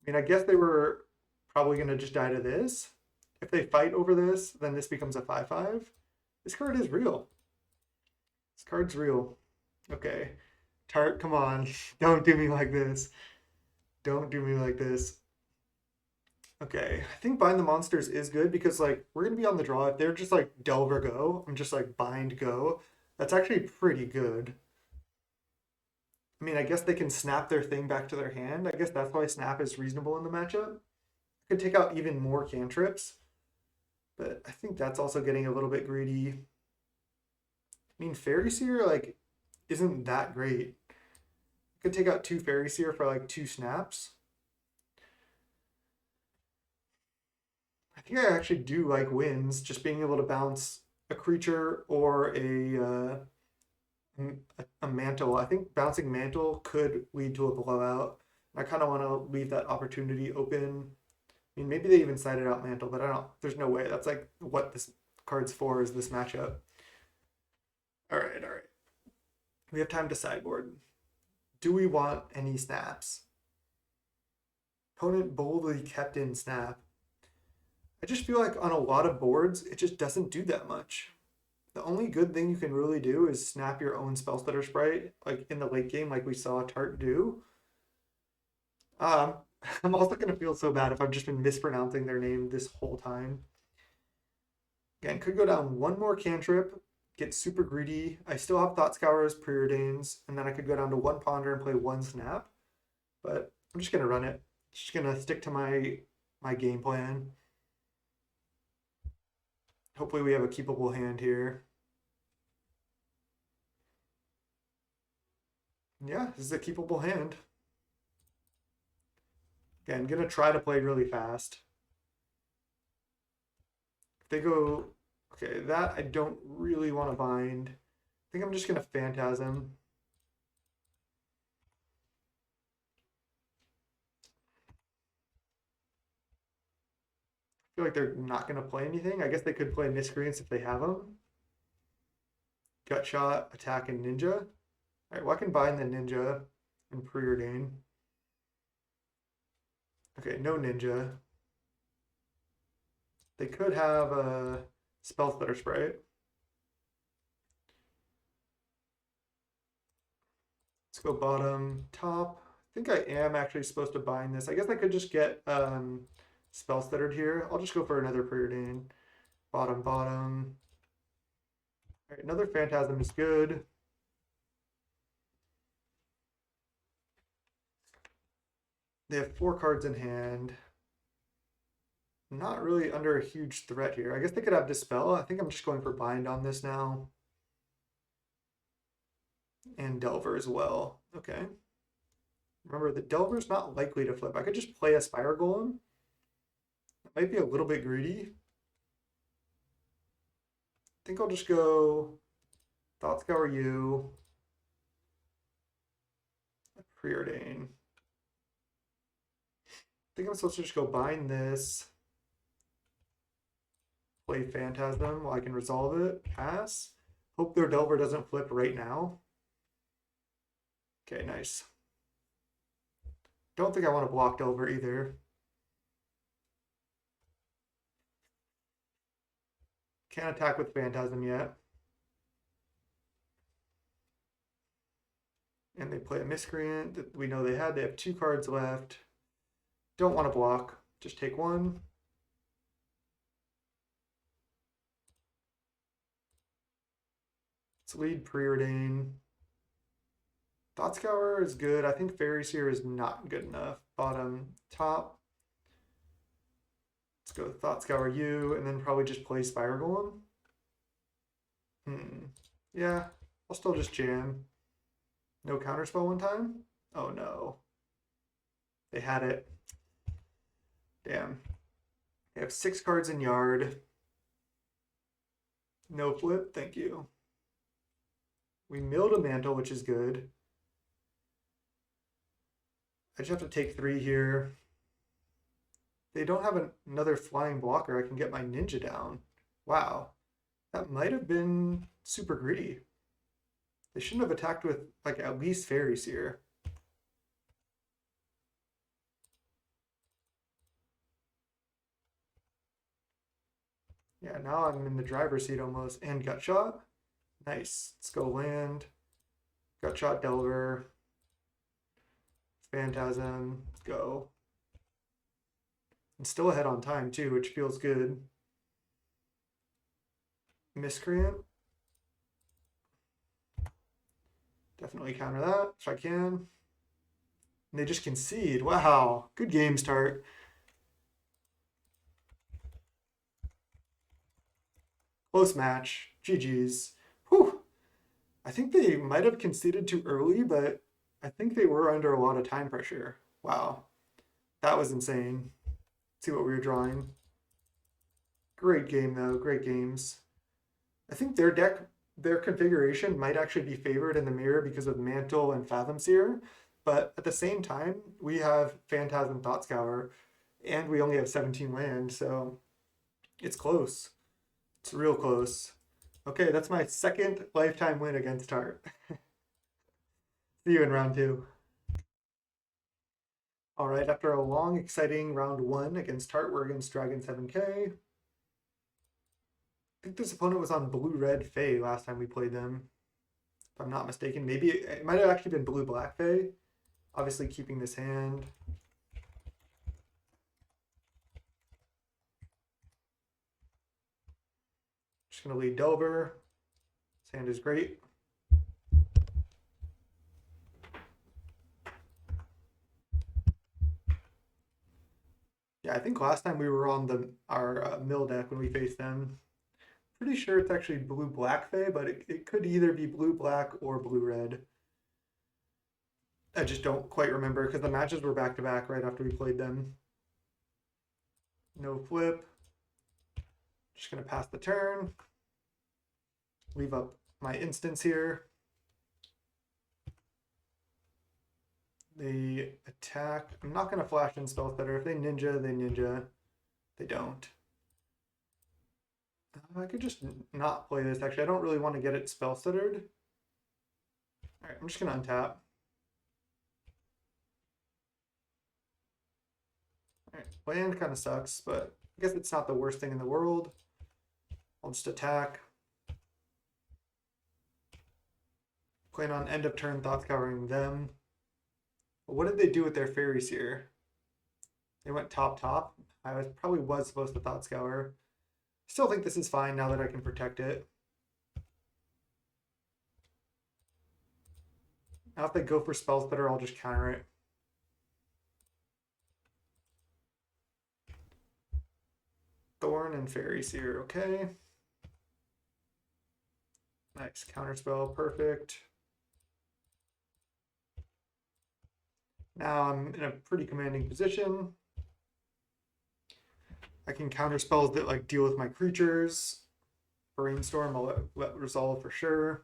I mean, I guess they were probably going to just die to this. If they fight over this, then this becomes a 5/5. This card is real. This card's real. Okay. Tart, come on. Don't do me like this. Don't do me like this. Okay. I think Bind the Monsters is good because, like, we're going to be on the draw. If they're just, like, Delver go, I'm just, like, Bind go. That's actually pretty good. I mean, I guess they can snap their thing back to their hand. I guess that's why snap is reasonable in the matchup. Could take out even more cantrips, but I think that's also getting a little bit greedy. I mean, Fairy Seer, like, isn't that great. Could take out 2 Fairy Seer for, like, 2 snaps. I think I actually do like wins, just being able to bounce a creature or a mantle. I think bouncing mantle could lead to a blowout. I kind of want to leave that opportunity open. I mean, maybe they even sided out mantle, but I don't. There's no way. That's like what this card's for is this matchup. All right, all right. We have time to sideboard. Do we want any snaps? Opponent boldly kept in snap. I just feel like on a lot of boards, it just doesn't do that much. The only good thing you can really do is snap your own Spellstutter Sprite, like in the late game, like we saw Tart do. Um, I'm also gonna feel so bad if I've just been mispronouncing their name this whole time. Again, could go down 1 more cantrip, get super greedy. I still have Thought Scours, Preordains, and then I could go down to 1 Ponder and play 1 Snap. But I'm just gonna run it. Just gonna stick to my game plan. Hopefully we have a keepable hand here. Yeah, this is a keepable hand. Again, gonna try to play really fast. If they go, okay, that I don't really want to bind. I think I'm just gonna Phantasm. I feel like they're not gonna play anything. I guess they could play Miscreants if they have them. Gut Shot, Attack, and Ninja. All right, well I can bind the Ninja and Preordain. Okay, no Ninja. They could have a Spellstutter Sprite. Let's go bottom, top. I think I am actually supposed to bind this. I guess I could just get Spellstuttered here. I'll just go for another Preordain. Bottom, bottom. All right, another Phantasm is good. They have 4 cards in hand. Not really under a huge threat here. I guess they could have Dispel. I think I'm just going for bind on this now. And Delver as well. Okay. Remember, the Delver's not likely to flip. I could just play a Spire Golem. That might be a little bit greedy. I think I'll just go Thought Scour you. Preordain. I think I'm supposed to just go bind this. Play Phantasm while I can resolve it. Pass. Hope their Delver doesn't flip right now. Okay, nice. Don't think I want to block Delver either. Can't attack with Phantasm yet. And they play a Miscreant that we know they had. They have 2 cards left. Don't want to block. Just take 1. Let's lead Preordain. Thought Scour is good. I think Fairy Seer is not good enough. Bottom, top. Let's go Thought Scour you, and then probably just play Spire Golem. Yeah, I'll still just jam. No counterspell one time? Oh no. They had it. Damn. They have 6 cards in yard. No flip, thank you. We milled a mantle, which is good. I just have to take 3 here. They don't have another flying blocker. I can get my ninja down. Wow. That might have been super greedy. They shouldn't have attacked with, like, at least Fairy Seer. Yeah, now I'm in the driver's seat almost. And Gut Shot. Nice. Let's go land. Gut Shot Delver. Phantasm. Let's go. And still ahead on time, too, which feels good. Miscreant. Definitely counter that if I can. And they just concede. Wow. Good game start. Close match. GG's. Whew. I think they might have conceded too early, but I think they were under a lot of time pressure. Wow. That was insane. Let's see what we were drawing. Great game, though. Great games. I think their deck, their configuration might actually be favored in the mirror because of Mantle and Fathom Seer. But at the same time, we have Phantasm Thought Scour, and we only have 17 land, so it's close. It's real close. Okay, that's my second lifetime win against Tart. See you in round 2. All right, after a long, exciting round 1 against Tart, we're against Dragon 7K. I think this opponent was on Blue-Red Fae last time we played them. If I'm not mistaken, maybe it might have actually been Blue-Black Fae. Obviously keeping this hand. Just going to lead Delver. This hand is great. Yeah, I think last time we were on our mill deck when we faced them. Pretty sure it's actually Blue-Black Fae, but it could either be Blue-Black or Blue-Red. I just don't quite remember because the matches were back-to-back right after we played them. No flip. Just going to pass the turn. Leave up my instance here. They attack. I'm not going to flash in Spell Stutter. If they ninja, they ninja. They don't. I could just not play this. Actually, I don't really want to get it Spell Stuttered. All right, I'm just going to untap. All right, land kind of sucks, but I guess it's not the worst thing in the world. I'll just attack. Plan on end of turn Thought Scouring them. But what did they do with their Fairy Seer? They went top. I probably was supposed to Thought Scour. Still think this is fine now that I can protect it. Now if they go for Spell Stutter, I'll just counter it. Thorn and Fairy Seer, okay. Nice, counterspell, perfect. Now I'm in a pretty commanding position. I can counter spells that like deal with my creatures. Brainstorm, I'll let resolve for sure.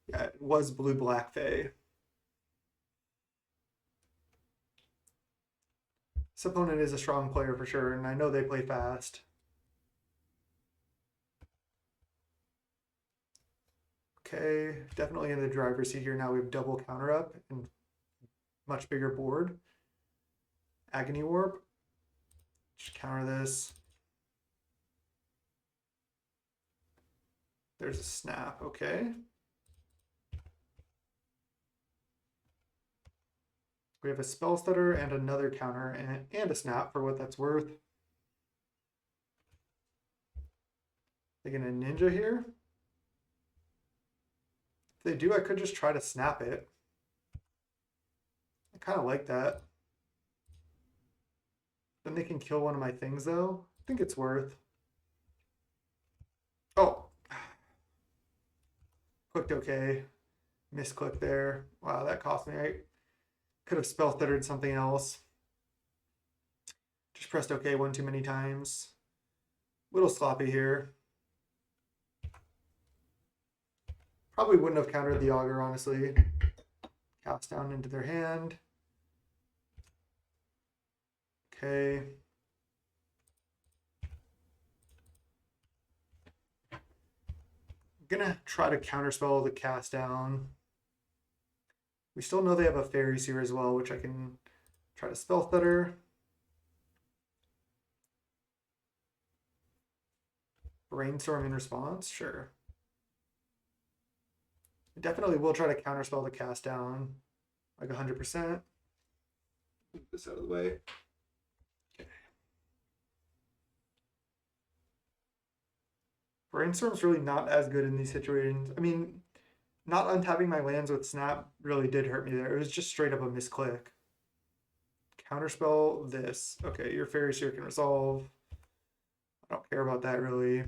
Yeah, it was Blue-Black Fae. This opponent is a strong player for sure, and I know they play fast. Okay, definitely in the driver's seat here. Now we have double counter up and much bigger board. Agony Warp. Just counter this. There's a snap, okay. We have a Spell Stutter and another counter and a snap for what that's worth. They're gonna ninja here. If they do, I could just try to snap it. I kind of like that. Then they can kill one of my things, though. I think it's worth. Oh. Clicked OK. Misclick there. Wow, that cost me. I could have spell thundered something else. Just pressed OK one too many times. Little sloppy here. Probably wouldn't have countered the auger, honestly. Cast down into their hand. Okay. I'm gonna try to counterspell the cast down. We still know they have a fairies here as well, which I can try to spell thunder. Brainstorm in response, sure. I definitely will try to counterspell the cast down, like 100%. Move this out of the way. Okay. Brainstorm's really not as good in these situations. I mean, not untapping my lands with snap really did hurt me there. It was just straight up a misclick. Counterspell this. Okay, your fairies here can resolve. I don't care about that really.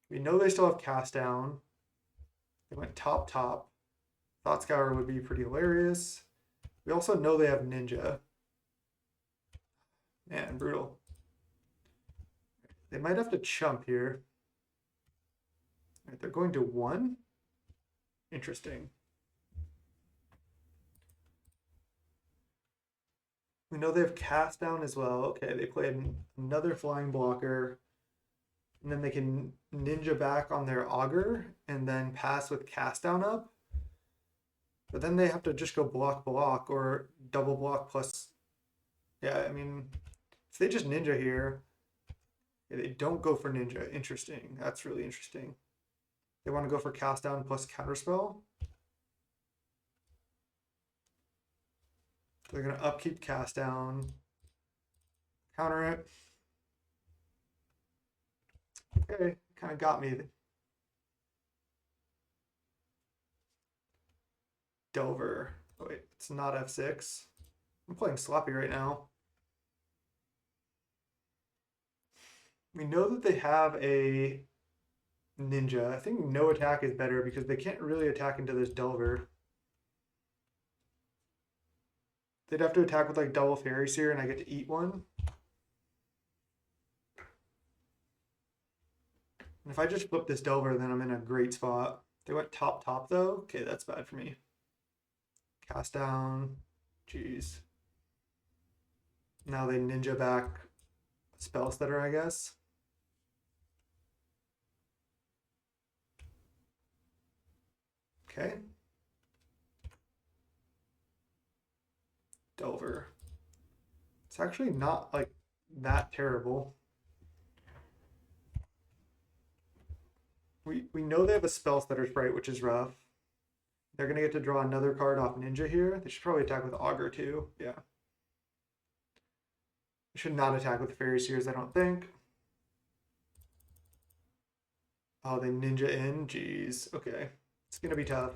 We know they still have cast down. They went top. Thought Scour would be pretty hilarious. We also know they have ninja. Man, brutal. They might have to chump here. Right, they're going to 1. Interesting. We know they have cast down as well. Okay, they played another flying blocker. And then they can ninja back on their auger and then pass with cast down up. But then they have to just go block or double block plus. Yeah, I mean, if they just ninja here, they don't go for ninja. Interesting. That's really interesting. They want to go for cast down plus counterspell. They're going to upkeep cast down, counter it. Okay, kind of got me. Delver. Oh wait, it's not F6. I'm playing sloppy right now. We know that they have a ninja. I think no attack is better because they can't really attack into this Delver. They'd have to attack with like double fairies here and I get to eat one. And if I just flip this Delver, then I'm in a great spot. They went top though. Okay, that's bad for me. Cast down. Jeez. Now they ninja back spell stutter, I guess. Okay. Delver. It's actually not like that terrible. We know they have a spell stutter sprite, which is rough. They're gonna get to draw another card off ninja here. They should probably attack with auger too. Yeah. They should not attack with fairy seers, I don't think. Oh, they ninja in. Jeez. Okay. It's gonna be tough.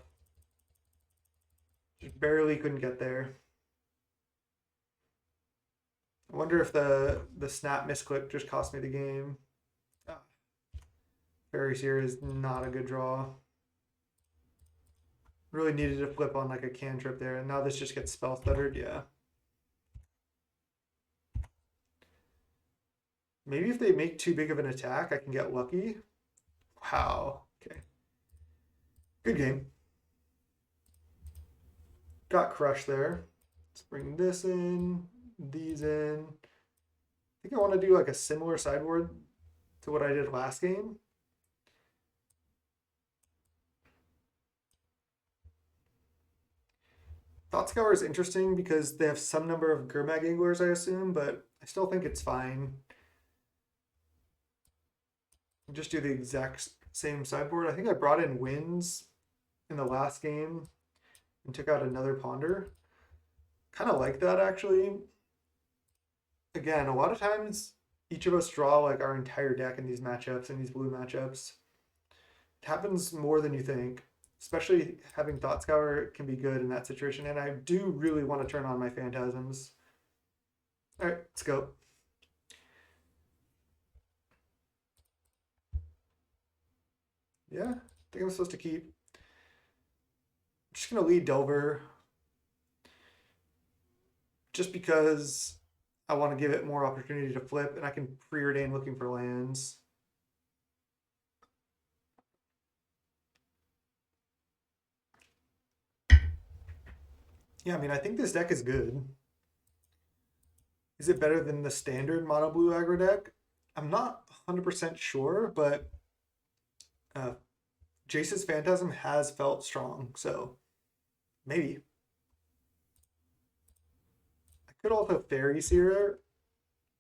Just barely couldn't get there. I wonder if the snap misclick just cost me the game. Fairy seer is not a good draw. Really needed to flip on like a cantrip there, and now this just gets spell stuttered. Yeah. Maybe if they make too big of an attack, I can get lucky. Wow. Okay. Good game. Got crushed there. Let's bring this in, these in. I think I want to do like a similar sideboard to what I did last game. Thought Scour is interesting because they have some number of Gurmag Anglers, I assume, but I still think it's fine. Just do the exact same sideboard. I think I brought in Winds in the last game and took out another Ponder. Kind of like that, actually. Again, a lot of times each of us draw like our entire deck in these matchups, in these blue matchups. It happens more than you think. especially having Thought Scour can be good in that situation. And I do really want to turn on my Phantasms. All right, let's go. Yeah, I think I'm supposed to keep. I'm just gonna lead Delver just because I want to give it more opportunity to flip, and I can preordain looking for lands. Yeah, I mean, I think this deck is good. Is it better than the standard mono blue aggro deck? I'm not 100% sure, but uh, Jace's Phantasm has felt strong, so maybe. I could also Fairy Seer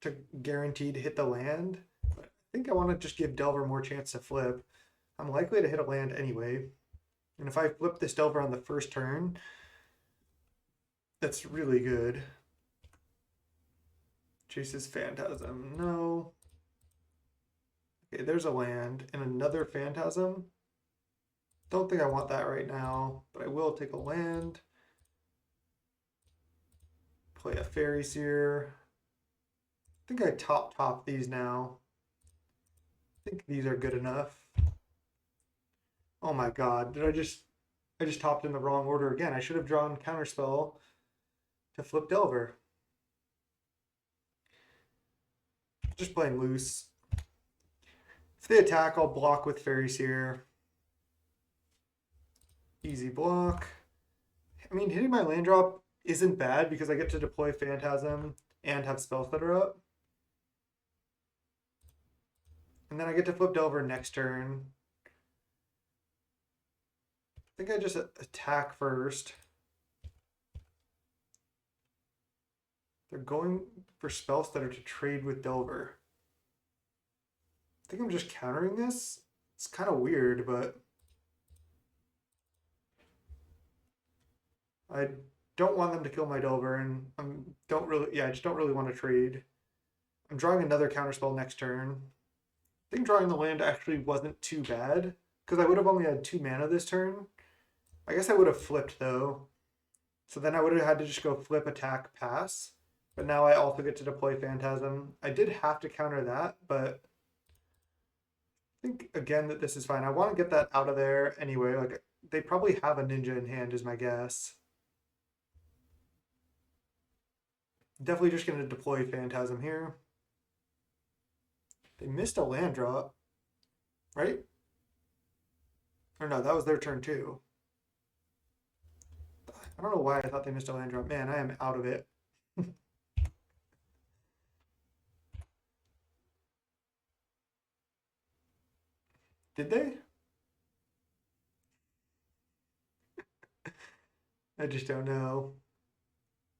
to guarantee to hit the land, but I think I want to just give Delver more chance to flip. I'm likely to hit a land anyway, and if I flip this Delver on the first turn, that's really good. Chase's Phantasm, no. Okay, there's a land and another Phantasm. Don't think I want that right now, but I will take a land. Play a Fairy Seer. I think I top these now. I think these are good enough. Oh my god, I just topped in the wrong order again. I should have drawn Counterspell to flip Delver. Just playing loose. If they attack, I'll block with Fairy Seer. Easy block. I mean, hitting my land drop isn't bad because I get to deploy Phantasm and have Spellstutter up. And then I get to flip Delver next turn. I think I just attack first. They're going for Spellstutter to trade with Delver. I think I'm just countering this. It's kind of weird, but I don't want them to kill my Delver, and I just don't really want to trade. I'm drawing another counterspell next turn. I think drawing the land actually wasn't too bad because I would have only had 2 mana this turn. I guess I would have flipped though. So then I would have had to just go flip, attack, pass. But now I also get to deploy Phantasm. I did have to counter that, but I think again that this is fine. I want to get that out of there anyway. Like they probably have a ninja in hand is my guess. Definitely just going to deploy Phantasm here. They missed a land drop, right? Or no, that was their turn too. I don't know why I thought they missed a land drop. Man, I am out of it. Did they? I just don't know.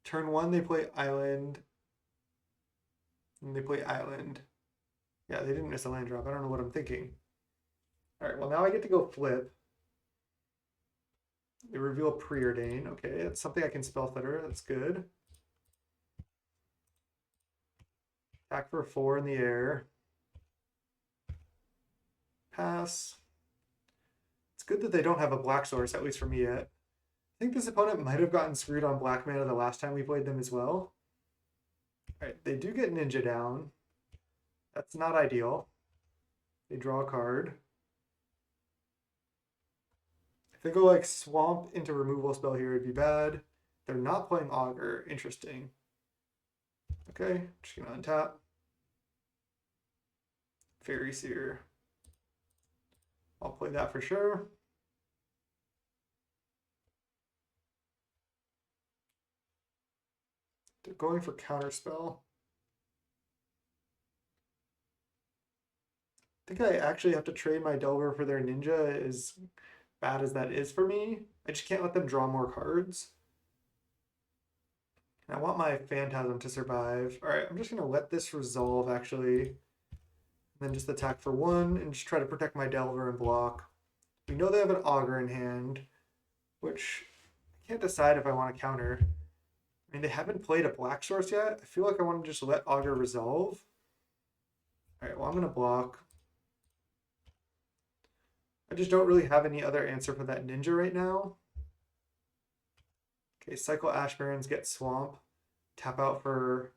Turn 1, they play Island. And they play Island. Yeah, they didn't miss a land drop. I don't know what I'm thinking. All right, well, now I get to go flip. They reveal Preordain. Okay, that's something I can Spellstutter. That's good. Attack for 4 in the air. Pass. It's good that they don't have a black source, at least for me yet. I think this opponent might have gotten screwed on black mana the last time we played them as well. All right, they do get Ninja down. That's not ideal. They draw a card. If they go like Swamp into removal spell here, it'd be bad. They're not playing Augur. Interesting. Okay, just gonna untap. Fairy Seer. I'll play that for sure. They're going for Counterspell. I think I actually have to trade my Delver for their Ninja, as bad as that is for me. I just can't let them draw more cards. And I want my Phantasm to survive. All right, I'm just going to let this resolve, actually. And then just attack for 1 and just try to protect my Delver and block. We know they have an Augur in hand, which I can't decide if I want to counter. I mean, they haven't played a black source yet. I feel like I want to just let Augur resolve. All right, well, I'm going to block. I just don't really have any other answer for that ninja right now. Okay, cycle Ash Barrens, get Swamp, tap out for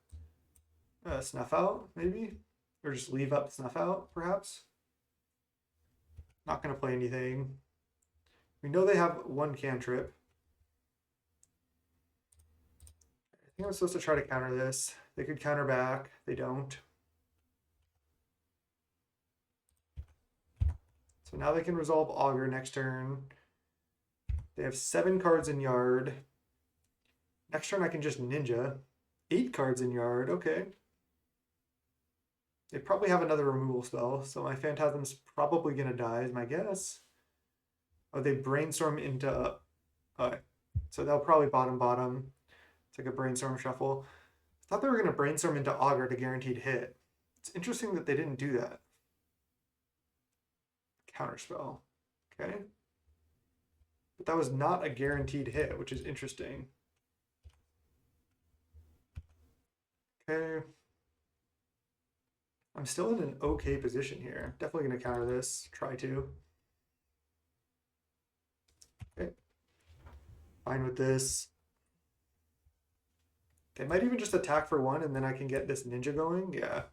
Snuff Out, maybe? Or just leave up Snuff Out, perhaps? Not going to play anything. We know they have one cantrip. I think I'm supposed to try to counter this. They could counter back. They don't. So now they can resolve Augur next turn. They have 7 cards in yard. Next turn I can just ninja. 8 cards in yard, okay. They probably have another removal spell, so my Phantasm's probably gonna die, is my guess. Oh, they brainstorm into... Okay, so they'll probably bottom. It's like a brainstorm shuffle. I thought they were gonna brainstorm into Augur to guaranteed hit. It's interesting that they didn't do that. Counterspell, okay. But that was not a guaranteed hit, which is interesting. Okay. I'm still in an okay position here. Definitely going to counter this. Try to. Okay. Fine with this. They might even just attack for 1 and then I can get this ninja going. Yeah.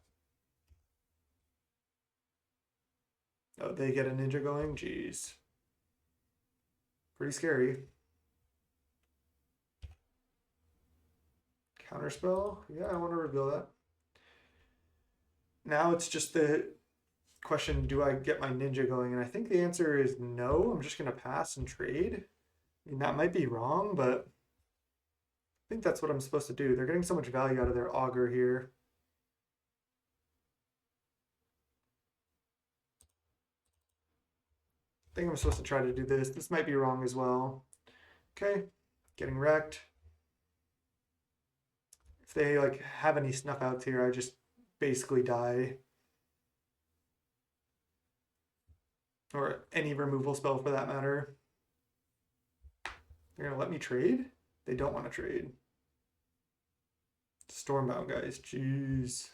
Oh, they get a ninja going? Jeez. Pretty scary. Counterspell? Yeah, I want to reveal that. Now it's just the question, do I get my ninja going? And I think the answer is no. I'm just going to pass and trade. I mean, that might be wrong, but I think that's what I'm supposed to do. They're getting so much value out of their Augur here. I think I'm supposed to try to do this. This might be wrong as well. Okay, getting wrecked. If they like have any snuff outs here, I just basically die. Or any removal spell for that matter. They're gonna let me trade? They don't want to trade. Stormbound, guys, jeez.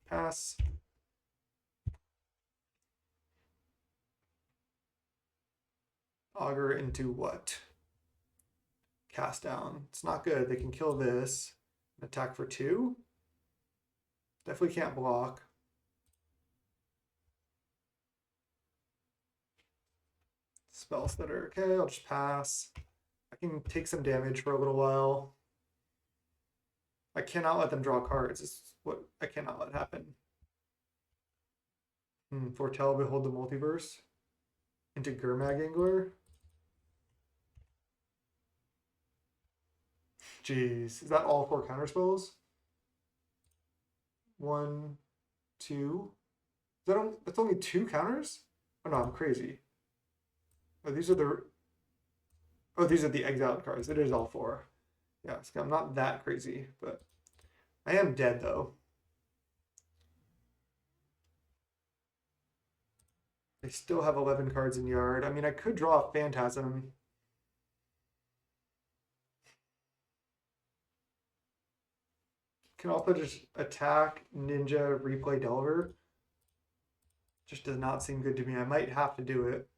Pass. Augur into what? Cast down. It's not good. They can kill this. Attack for 2. Definitely can't block. Spells that are okay. I'll just pass. I can take some damage for a little while. I cannot let them draw cards. It's what I cannot let happen. Foretell, behold the multiverse. Into Gurmag Angler. Jeez, is that all 4 counterspells? 1, 2. That's only 2 counters? Oh no, I'm crazy. Oh, these are the exiled cards. It is all 4. Yeah, so I'm not that crazy, but I am dead though. They still have 11 cards in yard. I mean, I could draw a Phantasm. Can also just attack, ninja, replay Delver. Just does not seem good to me. I might have to do it.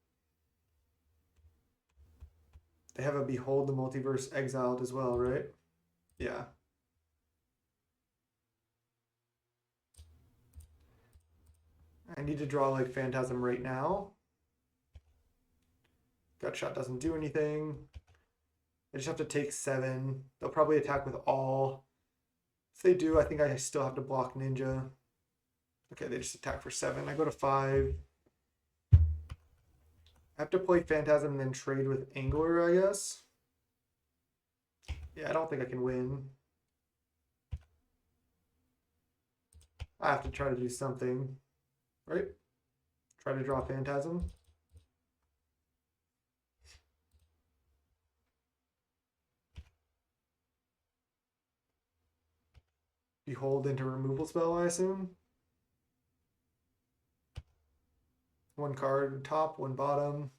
They have a Behold the Multiverse exiled as well, right? Yeah. I need to draw like Phantasm right now. Gutshot doesn't do anything. I just have to take 7. They'll probably attack with all. If they do, I think I still have to block Ninja. Okay, they just attack for 7. I go to 5. I have to play Phantasm and then trade with Angler, I guess. Yeah, I don't think I can win. I have to try to do something, right? Try to draw Phantasm. Behold into removal spell, I assume. 1 card top, 1 bottom.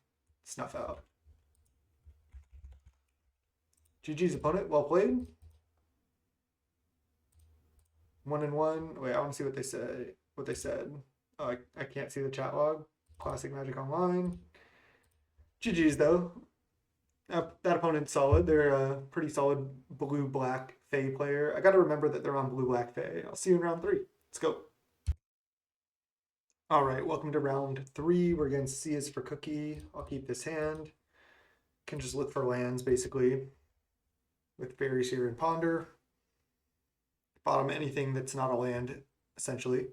Snuff out. GG's opponent, well played. 1-1. Wait, I want to see what they say. What they said. Oh, I can't see the chat log. Classic Magic Online. GG's though. That opponent's solid. They're a pretty solid blue-black Fae player. I got to remember that they're on blue-black Fae. I'll see you in round 3. Let's go. All right, welcome to round 3. We're against C is for Cookie. I'll keep this hand. Can just look for lands basically with Fairy Seer and Ponder. Bottom anything that's not a land, essentially.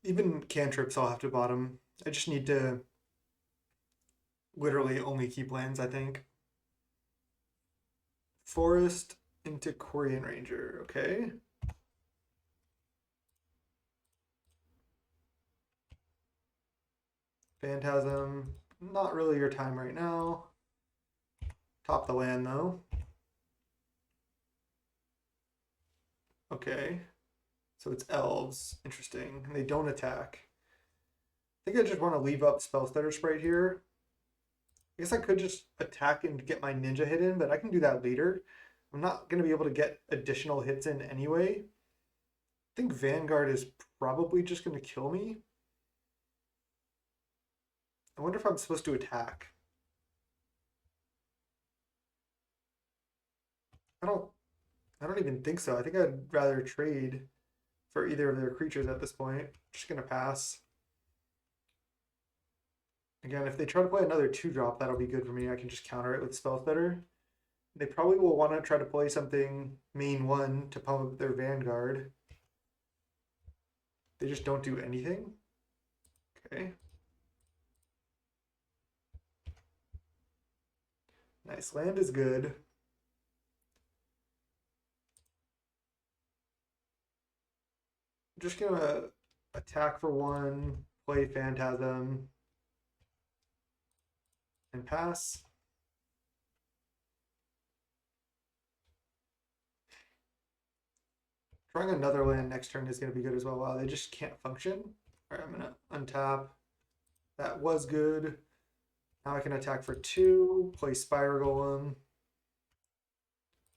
Even cantrips I'll have to bottom. I just need to literally only keep lands, I think. Forest into Quarian Ranger, okay. Phantasm, not really your time right now. Top the land though. Okay, so it's Elves, interesting. And they don't attack. I think I just want to leave up Spell Stutter Sprite here. I guess I could just attack and get my ninja hit in, but I can do that later. I'm not going to be able to get additional hits in anyway. I think Vanguard is probably just going to kill me. I wonder if I'm supposed to attack. I don't even think so. I think I'd rather trade for either of their creatures at this point. Just going to pass. Again, if they try to play another 2-drop, that'll be good for me. I can just counter it with Spell Stutter. They probably will want to try to play something main 1 to pump up their Vanguard. They just don't do anything. Okay. Nice. Land is good. I'm just going to attack for 1, play Phantasm, and pass. Drawing another land next turn is going to be good as well. Wow, they just can't function. All right, I'm going to untap. That was good. Now I can attack for 2, play Spire Golem. I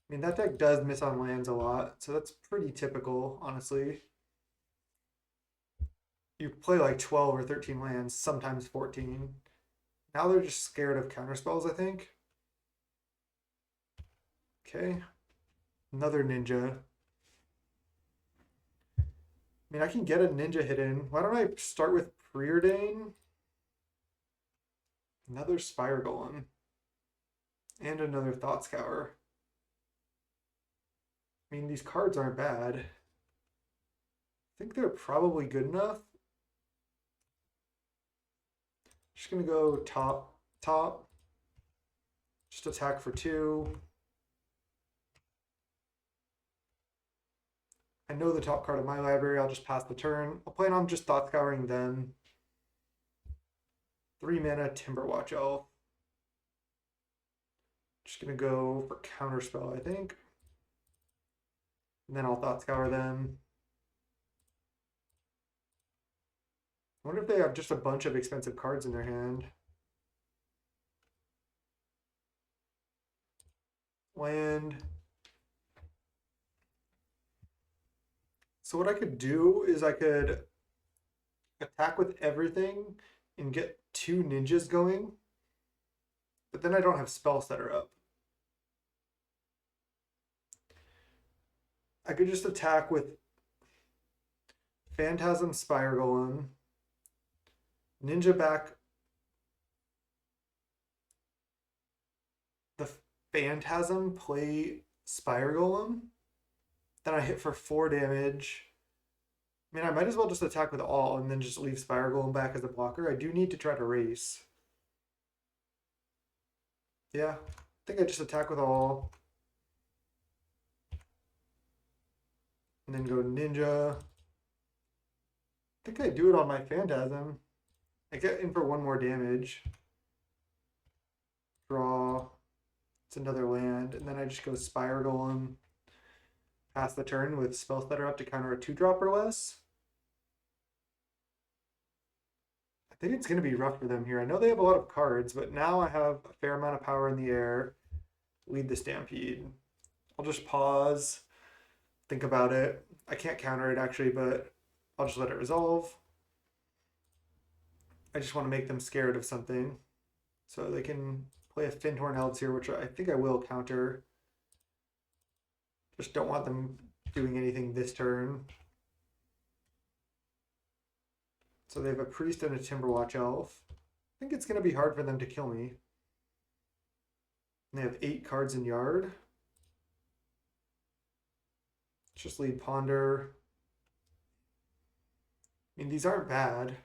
mean, that deck does miss on lands a lot, so that's pretty typical, honestly. You play like 12 or 13 lands, sometimes 14. Now they're just scared of counterspells, I think. Okay. Another ninja. I mean, I can get a ninja hit in. Why don't I start with Preordain? Another Spire Golem. And another Thought Scour. I mean, these cards aren't bad. I think they're probably good enough. Just gonna go top. Just attack for 2. I know the top card of my library. I'll just pass the turn. I'll plan on just Thought Scouring them. 3 mana Timberwatch Elf. Just gonna go for Counterspell, I think. And then I'll Thought Scour them. I wonder if they have just a bunch of expensive cards in their hand. Land. So what I could do is I could attack with everything and get 2 ninjas going. But then I don't have Spell Stutter up. I could just attack with Phantasm, Spire Golem, ninja back the Phantasm, play Spire Golem. Then I hit for 4 damage. I mean, I might as well just attack with all and then just leave Spire Golem back as a blocker. I do need to try to race. Yeah, I think I just attack with all. And then go ninja. I think I do it on my Phantasm. I get in for 1 more damage. Draw. It's another land. And then I just go Spire Golem. Pass the turn with Spell Stutter up to counter a 2-drop or less. I think it's going to be rough for them here. I know they have a lot of cards, but now I have a fair amount of power in the air. Lead the Stampede. I'll just pause. think about it. I can't counter it actually, but I'll just let it resolve. I just want to make them scared of something. So they can play a Finhorn Elves here, which I think I will counter. Just don't want them doing anything this turn. So they have a Priest and a Timberwatch Elf. I think it's going to be hard for them to kill me. And they have 8 cards in Yard. Just lead Ponder. I mean, these aren't bad.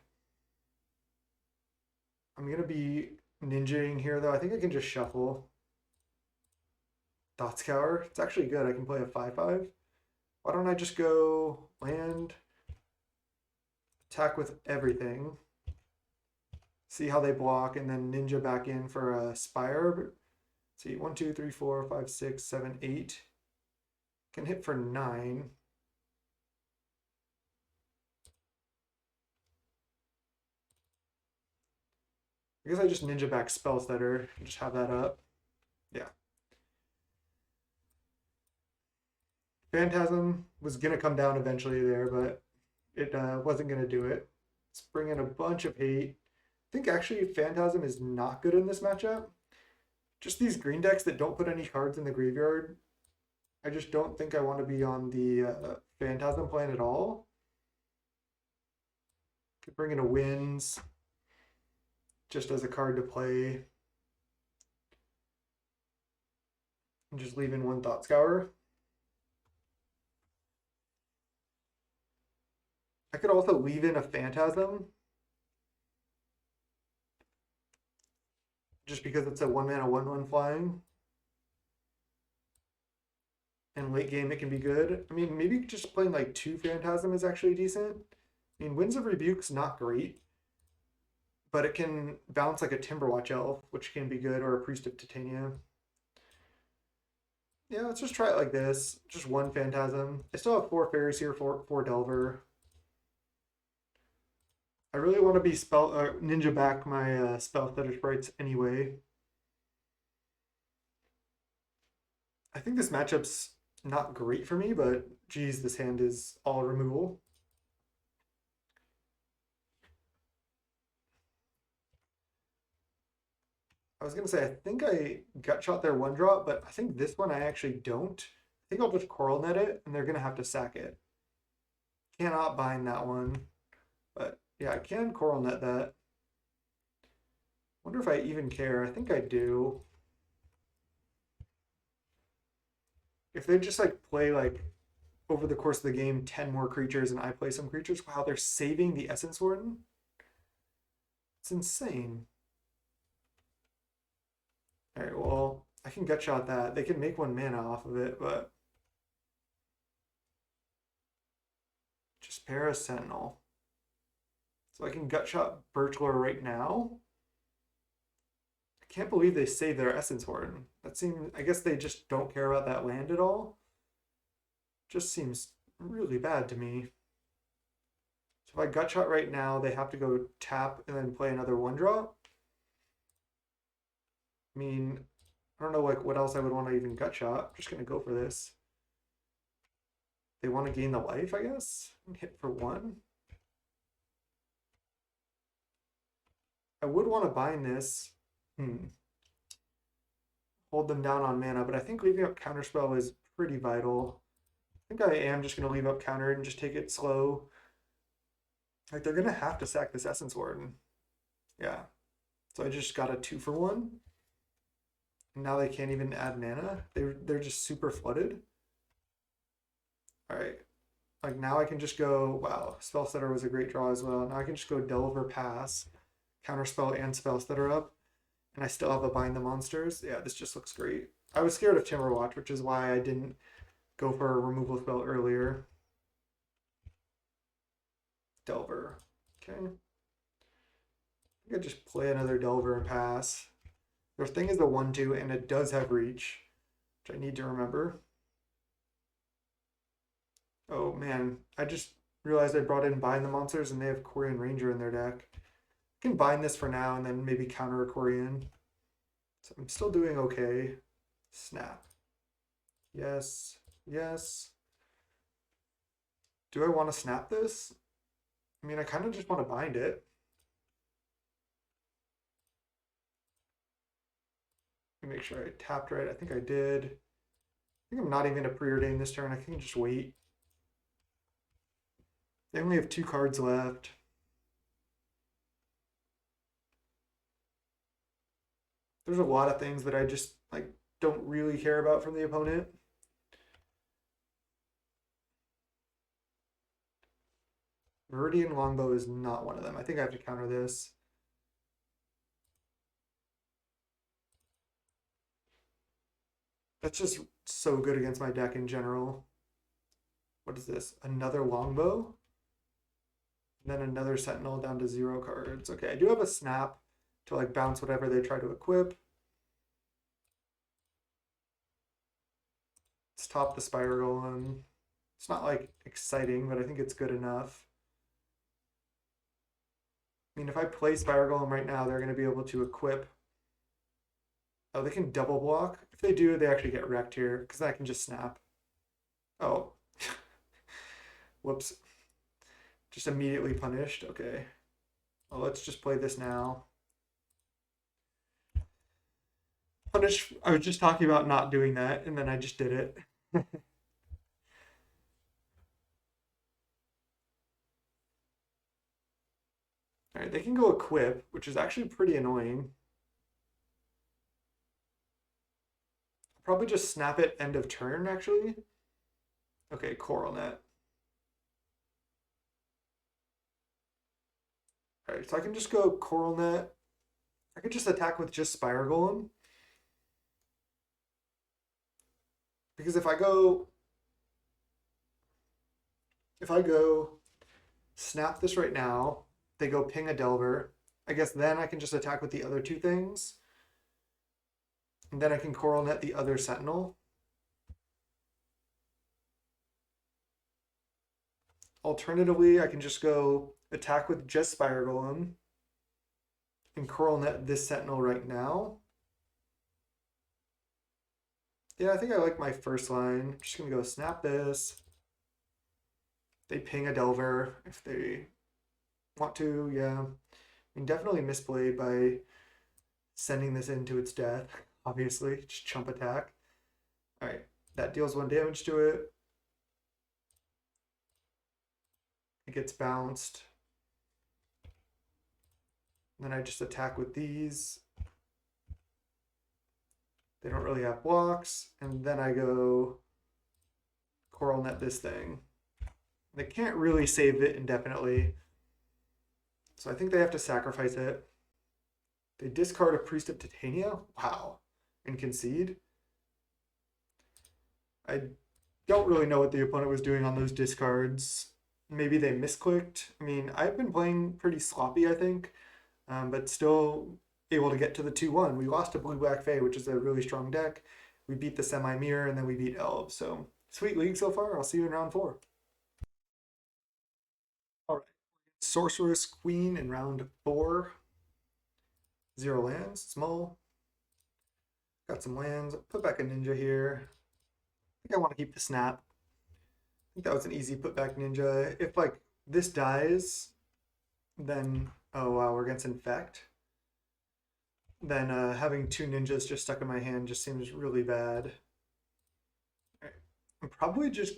I'm going to be ninjaing here, though. I think I can just shuffle. Thought Scour. It's actually good. I can play a 5/5. Why don't I just go land, attack with everything, see how they block, and then ninja back in for a Spire. See, 1, 2, 3, 4, 5, 6, 7, 8. Can hit for 9. I guess I just ninja back Spell Stutter and just have that up. Yeah. Phantasm was going to come down eventually there, but it wasn't going to do it. Let's bring in a bunch of hate. I think actually Phantasm is not good in this matchup. Just these green decks that don't put any cards in the graveyard. I just don't think I want to be on the Phantasm plan at all. Could bring in a Winds just as a card to play. And just leave in 1 Thought Scour. I could also leave in a Phantasm. Just because it's a 1 mana 1/1 flying. And late game it can be good. I mean, maybe just playing like 2 Phantasm is actually decent. I mean, Winds of Rebuke's not great. But it can bounce like a Timberwatch Elf, which can be good, or a Priest of Titania. Yeah, let's just try it like this. Just 1 Phantasm. I still have 4 Fairies here, 4 Delver. I really want to be ninja back my Spell Stutter Sprites anyway. I think this matchup's not great for me, but geez, this hand is all removal. I was gonna say, I think I gut shot their 1-drop, but I think this one I actually don't. I think I'll just Coral Net it, and they're gonna have to sack it. Cannot bind that one, but yeah, I can Coral Net that. Wonder if I even care. I think I do. If they just like play like over the course of the game 10 more creatures and I play some creatures, wow, they're saving the Essence Warden. It's insane. All right, well, I can gut shot that. They can make 1 mana off of it, but just pair a Sentinel. So I can gut shot Birchlore right now. I can't believe they saved their Essence Warden. That seems, I guess they just don't care about that land at all. Just seems really bad to me. So if I gut shot right now, they have to go tap and then play another 1-drop. I mean, I don't know like what else I would want to even gut shot. I'm just gonna go for this. They want to gain the life, I guess. And hit for 1. I would want to bind this. Hold them down on mana, but I think leaving up Counterspell is pretty vital. I think I am just gonna leave up counter and just take it slow. Like they're gonna have to sack this Essence Warden. Yeah. So I just got a 2 for 1. Now they can't even add mana. They're just super flooded. All right. Like now I can just go, wow, Spell Stutter was a great draw as well. Now I can just go Delver Pass, Counterspell and Spell Stutter up, and I still have a Bind the Monsters. Yeah, this just looks great. I was scared of Timberwatch, which is why I didn't go for a removal spell earlier. Delver. Okay. I could just play another Delver and pass. Their thing is the 1/2, and it does have reach, which I need to remember. Oh man, I just realized I brought in Bind the Monsters, and they have Quirion Ranger in their deck. I can bind this for now, and then maybe counter a Quirion. So I'm still doing okay. Snap. Yes, yes. Do I want to snap this? I mean, I kind of just want to bind it. Let me make sure I tapped right. I think I did. I think I'm not even going to preordain this turn. I can just wait. They only have 2 cards left. There's a lot of things that I just like don't really care about from the opponent. Viridian Longbow is not one of them. I think I have to counter this. That's just so good against my deck in general. What is this? Another Longbow? And then another Sentinel down to 0 cards. Okay, I do have a snap to like bounce whatever they try to equip. Let's top the Spiral Golem. It's not like exciting, but I think it's good enough. I mean, if I play Spiral Golem right now, they're going to be able to equip. Oh, they can double block. If they do, they actually get wrecked here because I can just snap. Oh. Whoops. Just immediately punished. Okay. Well, let's just play this now. Punish. I was just talking about not doing that, and then I just did it. All right, they can go equip, which is actually pretty annoying. I'll probably just snap it end of turn, actually. Okay, Coral Net. All right, so I can just go Coral Net. I could just attack with just Spire Golem. Because if I go snap this right now, they go ping a Delver. I guess then I can just attack with the other 2 things. And then I can Coral Net the other Sentinel. Alternatively, I can just go attack with just Spire Golem and Coral Net this Sentinel right now. Yeah, I think I like my first line. I'm just going to go snap this. They ping a Delver if they want to, yeah. I mean, definitely misplayed by sending this into its death, obviously. Just chump attack. All right, that deals 1 damage to it. It gets bounced. Then I just attack with these. They don't really have blocks. And then I go Coral Net this thing. They can't really save it indefinitely. So I think they have to sacrifice it. They discard a Priest of Titania? Wow. And concede? I don't really know what the opponent was doing on those discards. Maybe they misclicked. I mean, I've been playing pretty sloppy, I think, but still able to get to the 2-1. We lost to Blue Black Fae, which is a really strong deck. We beat the Semi-Mirror, and then we beat Elves. So, sweet league so far. I'll see you in round 4. All right. Sorceress Queen in round 4. 0 lands. Small. Got some lands. Put back a ninja here. I think I want to keep the snap. I think that was an easy put back ninja. If like this dies, then oh wow, we're against infect. Then having 2 ninjas just stuck in my hand just seems really bad. Right. I'm probably just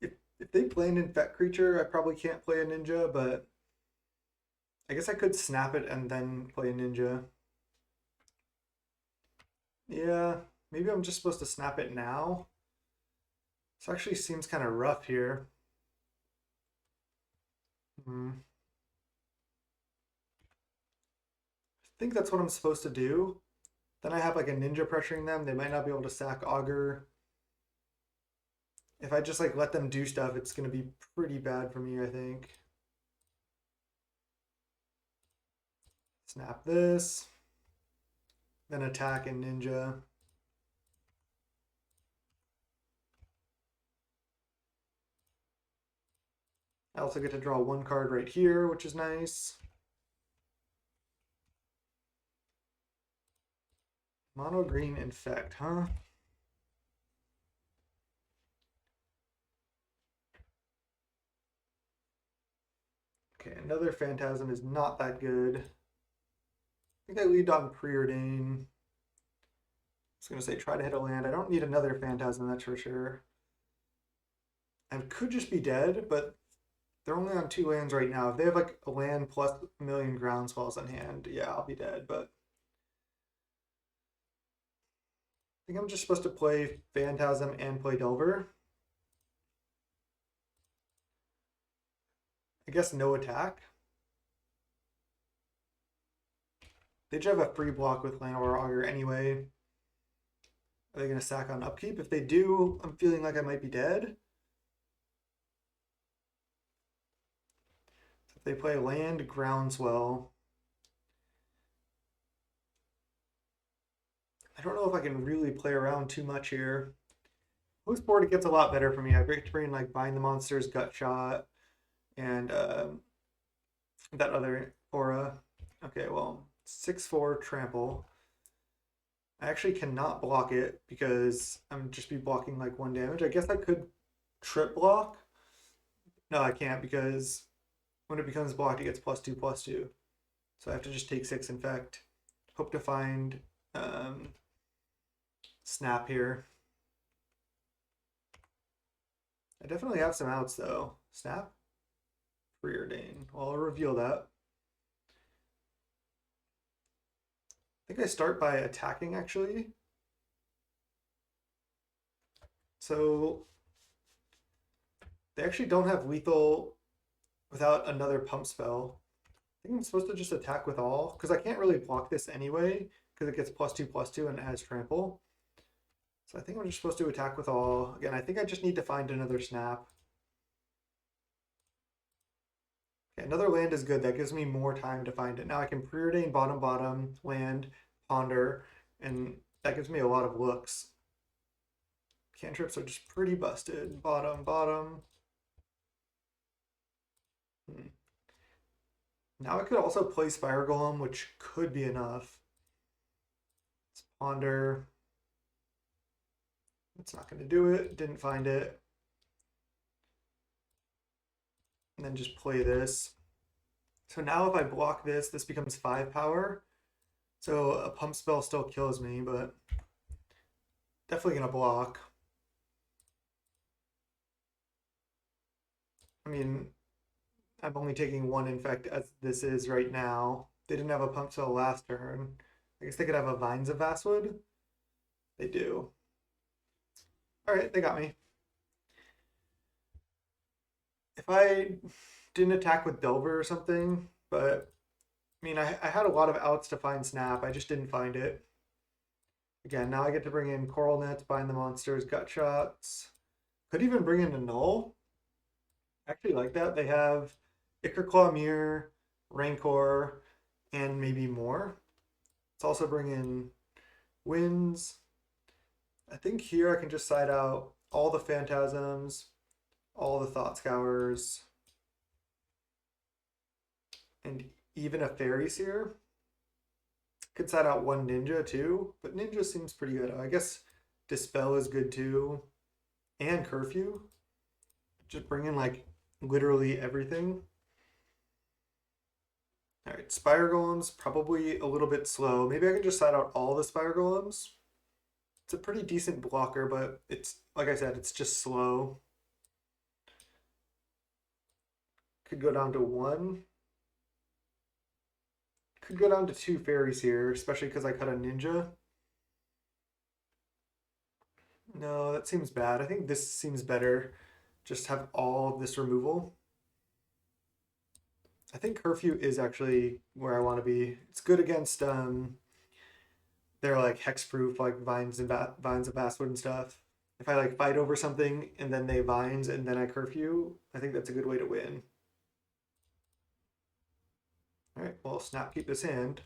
if they play an infect creature, I probably can't play a ninja, but I guess I could snap it and then play a ninja. Yeah, maybe I'm just supposed to snap it now. This actually seems kind of rough here. I think that's what I'm supposed to do. Then I have like a ninja pressuring them. They might not be able to sack Augur. If I just like let them do stuff, it's going to be pretty bad for me, I think. Snap this. Then attack and ninja. I also get to draw 1 card right here, which is nice. Mono green infect, huh? Okay, another Phantasm is not that good. I think I lead on Preordain. I was gonna say try to hit a land. I don't need another Phantasm, that's for sure. I could just be dead, but they're only on 2 lands right now. If they have like a land plus a million ground spells on hand, yeah, I'll be dead. But I think I'm just supposed to play Phantasm and play Delver. I guess no attack. They just have a free block with Llanowar Augur anyway. Are they going to sack on upkeep? If they do, I'm feeling like I might be dead. So if they play land Groundswell, I don't know if I can really play around too much here. Post-board, it gets a lot better for me. I get to bring like Bind the Monsters, Gut Shot, and that other aura. Okay, well, 6/4 trample. I actually cannot block it because I'm just be blocking like 1 damage. I guess I could trip block. No, I can't because when it becomes blocked, it gets +2/+2. So I have to just take 6 infect. Hope to find snap here. I definitely have some outs though. Snap? Preordain. Well, I'll reveal that. I think I start by attacking actually. So they actually don't have lethal without another pump spell. I think I'm supposed to just attack with all because I can't really block this anyway because it gets +2/+2 and it has trample. So I think I'm just supposed to attack with all. Again, I think I just need to find another snap. Okay, another land is good. That gives me more time to find it. Now I can preordain bottom, land, ponder, and that gives me a lot of looks. Cantrips are just pretty busted. Bottom. Now I could also play Spire Golem, which could be enough. Let's ponder. It's not going to do it. Didn't find it. And then just play this. So now if I block this, this becomes 5 power. So a pump spell still kills me, but definitely going to block. I mean, I'm only taking 1 infect as this is right now. They didn't have a pump spell last turn. I guess they could have a Vines of Vastwood. They do. All right, they got me. If I didn't attack with Delver or something, but I mean, I had a lot of outs to find Snap. I just didn't find it. Again, now I get to bring in Coral Nets, Bind the Monsters, Gut Shots. Could even bring in a Null. Actually like that. They have Ichor Mirror, Rancor, and maybe more. Let's also bring in Winds. I think here I can just side out all the Phantasms, all the Thought Scours, and even a Fairy Seer. Could side out 1 Ninja too, but Ninja seems pretty good. I guess Dispel is good too, and Curfew. Just bring in like literally everything. All right, Spire Golems, probably a little bit slow. Maybe I can just side out all the Spire Golems. It's a pretty decent blocker, but it's, like I said, it's just slow. Could go down to 1. Could go down to 2 Fairies here, especially because I cut a Ninja. No, that seems bad. I think this seems better. Just have all of this removal. I think Curfew is actually where I want to be. It's good against they're like hexproof, like Vines of Basswood and stuff. If I like fight over something and then they Vines and then I Curfew, I think that's a good way to win. All right, well, Snap, keep this hand.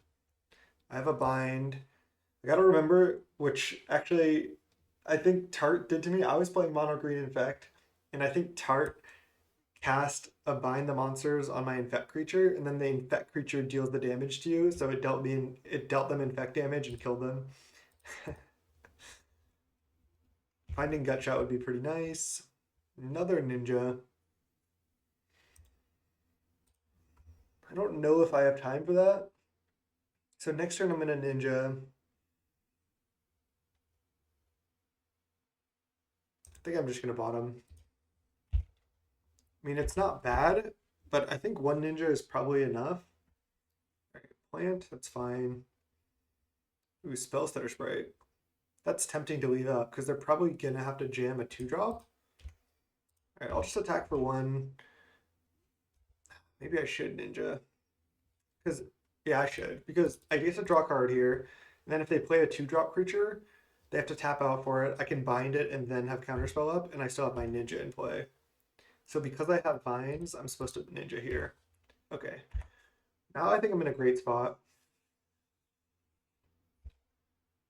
I have a Bind. I gotta remember, which actually I think Tart did to me. I was playing Mono Green Infect, and I think Tart cast a Bind the Monsters on my Infect creature, and then the Infect creature deals the damage to you, so it dealt them Infect damage and killed them. Finding Gut Shot would be pretty nice. Another Ninja. I don't know if I have time for that. So next turn I'm gonna ninja. I think I'm just gonna bottom. I mean, it's not bad, but I think one ninja is probably enough. All right, plant, that's fine. Ooh, Spellstutter Sprite. That's tempting to leave up because they're probably gonna have to jam a 2-drop. All right, I'll just attack for 1. Maybe I should ninja. Because, yeah, I should. Because I get to draw a card here, and then if they play a 2-drop creature, they have to tap out for it. I can bind it and then have counterspell up, and I still have my ninja in play. So because I have vines, I'm supposed to ninja here. Okay. Now I think I'm in a great spot.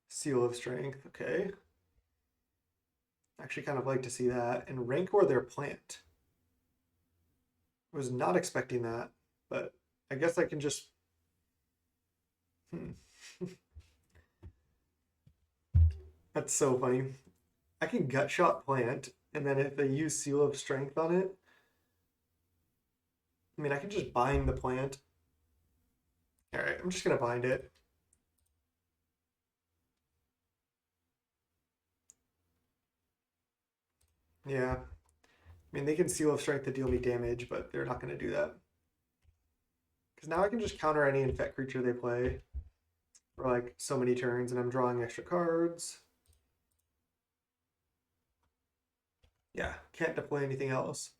Seal of Strength, okay. Actually kind of like to see that. And Rancor their plant. Was not expecting that, but I guess I can just... That's so funny. I can gut shot plant, and then if they use Seal of Strength on it, I mean, I can just bind the plant. All right, I'm just gonna bind it. Yeah. I mean, they can Seal of Strength to deal me damage, but they're not gonna do that. Because now I can just counter any infect creature they play for like so many turns, and I'm drawing extra cards. Yeah, can't deploy anything else.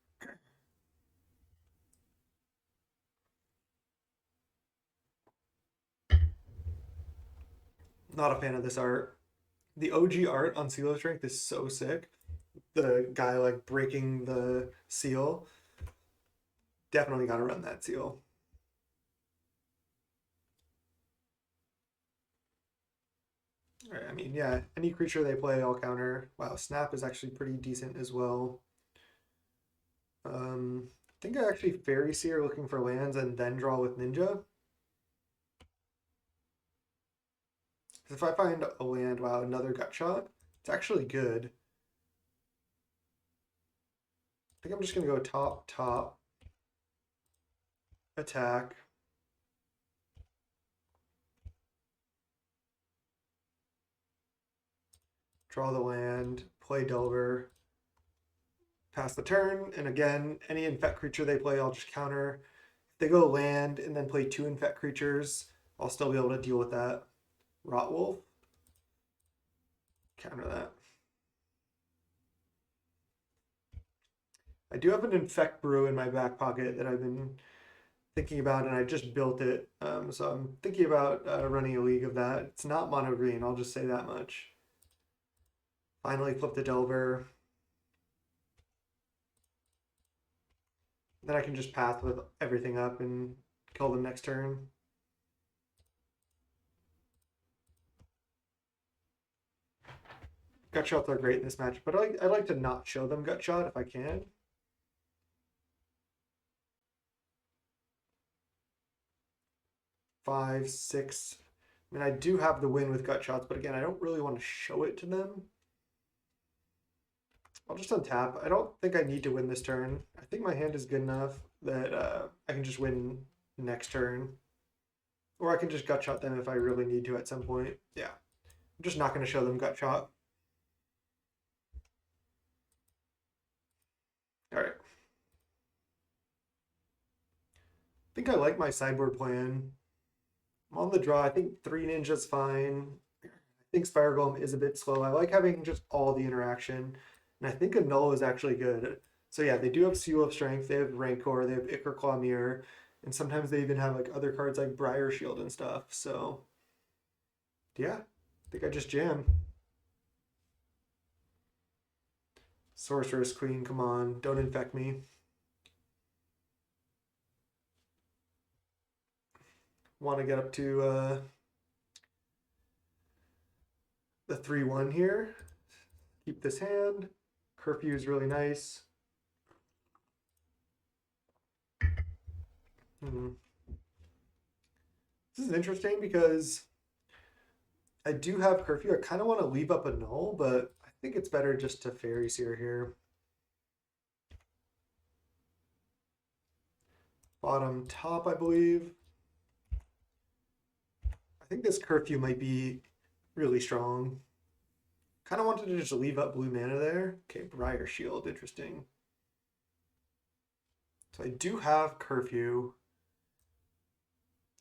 Not a fan of this art. The OG art on Seal of Strength is so sick. The guy like breaking the seal. Definitely got to run that seal. All right, I mean, yeah, any creature they play, I'll counter. Wow, Snap is actually pretty decent as well. I think I actually Fairy Seer looking for lands and then draw with Ninja. If I find a land, wow, another gut shot, it's actually good. I think I'm just gonna go top, attack. Draw the land, play Delver, pass the turn, and again, any infect creature they play, I'll just counter. If they go land and then play 2 infect creatures, I'll still be able to deal with that. Rotwolf, counter that. I do have an infect brew in my back pocket that I've been thinking about, and I just built it. So I'm thinking about running a league of that. It's not mono green, I'll just say that much. Finally flip the Delver. Then I can just path with everything up and kill them next turn. Gut shots are great in this match, but I like to not show them gut shot if I can. Five, six. I mean, I do have the win with gut shots, but again, I don't really want to show it to them. I'll just untap. I don't think I need to win this turn. I think my hand is good enough that I can just win next turn. Or I can just gut shot them if I really need to at some point. Yeah. I'm just not going to show them gut shot. All right. I think I like my sideboard plan. I'm on the draw. I think 3 ninjas fine. I think Spire Golem is a bit slow. I like having just all the interaction. And I think a null is actually good. So yeah, they do have Seal of Strength, they have Rancor, they have Ichor Claw Mirror, and sometimes they even have like other cards like Briar Shield and stuff. So yeah, I think I just jam. Sorceress Queen, come on, don't infect me. Want to get up to the 3-1 here. Keep this hand. Curfew is really nice. This is interesting because I do have Curfew. I kind of want to leave up a null, but I think it's better just to Fairy Seer here. bottom top, I believe. I think this curfew might be really strong. Kind of wanted to just leave up blue mana there. Okay, Briar Shield, interesting. So I do have curfew.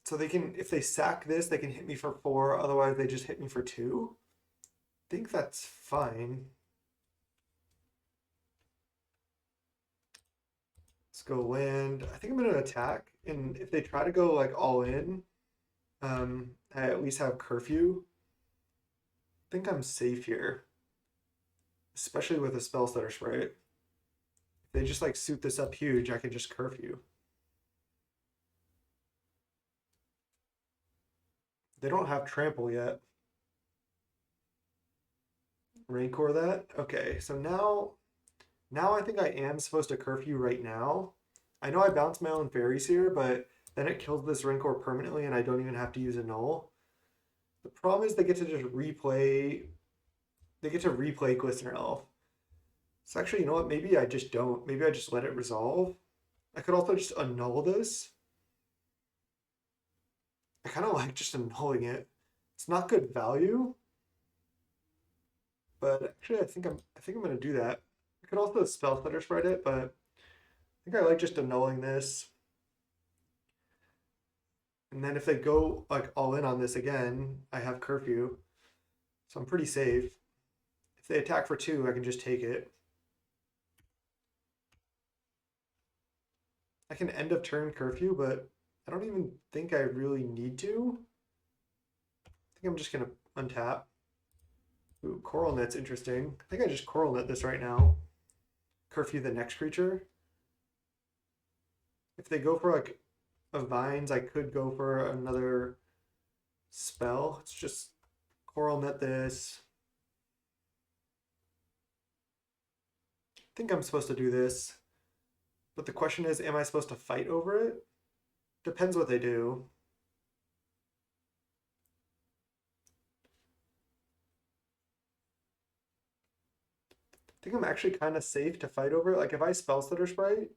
So they can, if they sack this, they can hit me for 4. Otherwise, they just hit me for 2. I think that's fine. Let's go land. I think I'm going to attack. And if they try to go like all in, I at least have curfew. I think I'm safe here. Especially with a spell stutter sprite. If they just like suit this up huge, I can just curfew. They don't have trample yet. Rancor that? Okay, so now I think I am supposed to curfew right now. I know I bounce my own fairies here, but then it kills this Rancor permanently and I don't even have to use a null. The problem is they get to just replay, they get to replay Glistener Elf. So actually, you know what, maybe I just don't. Maybe I just let it resolve. I could also just annul this. I kind of like just annulling it. It's not good value, but actually I think I'm gonna do that. I could also spell stutter spread it, but I think I like just annulling this. And then if they go like all in on this again, I have curfew. So I'm pretty safe. If they attack for 2, I can just take it. I can end of turn curfew, but I don't even think I really need to. I think I'm just gonna untap. Ooh, Coral Net's interesting. I think I just Coral Net this right now. Curfew the next creature. If they go for like a Vines, I could go for another spell. Let's just Coral Net this. I think I'm supposed to do this. But the question is, am I supposed to fight over it? Depends what they do. I think I'm actually kind of safe to fight over it. Like if I spell stutter sprite,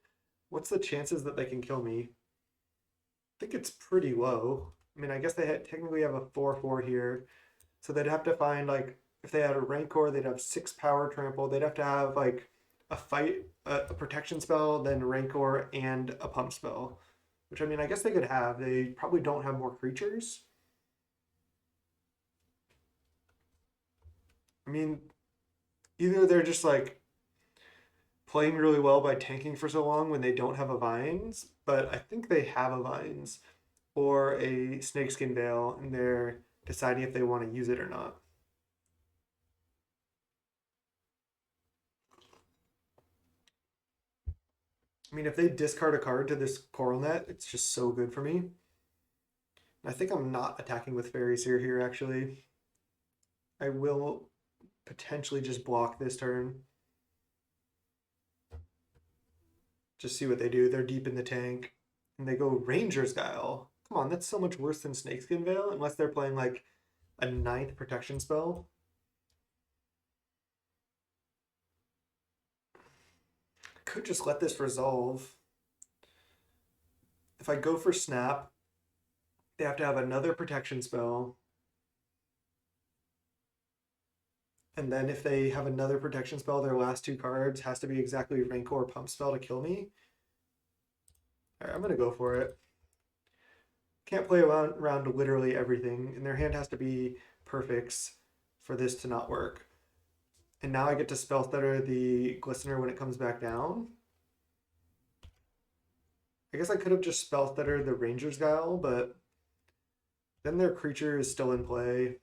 what's the chances that they can kill me? I think it's pretty low. I mean, I guess they technically have a 4/4 here. So they'd have to find like if they had a Rancor, they'd have 6 power trample. They'd have to have like a fight, a protection spell, then Rancor and a pump spell. Which I mean, I guess they could have. They probably don't have more creatures. I mean, either they're just like playing really well by tanking for so long when they don't have a Vines, but I think they have a Vines or a Snakeskin Veil, and they're deciding if they want to use it or not. I mean, if they discard a card to this Coral Net, it's just so good for me. I think I'm not attacking with fairies here actually. I will potentially just block this turn. Just see what they do. They're deep in the tank. And they go Ranger's Guile. Come on, that's so much worse than Snakeskin Veil, unless they're playing like a 9th protection spell. I could just let this resolve. If I go for Snap, they have to have another protection spell. And then if they have another protection spell, their last 2 cards has to be exactly Rancor or Pump spell to kill me. All right, I'm going to go for it. Can't play around literally everything, and their hand has to be perfects for this to not work. And now I get to spell stutter the Glistener when it comes back down. I guess I could have just spell stuttered the Ranger's Guile, but then their creature is still in play.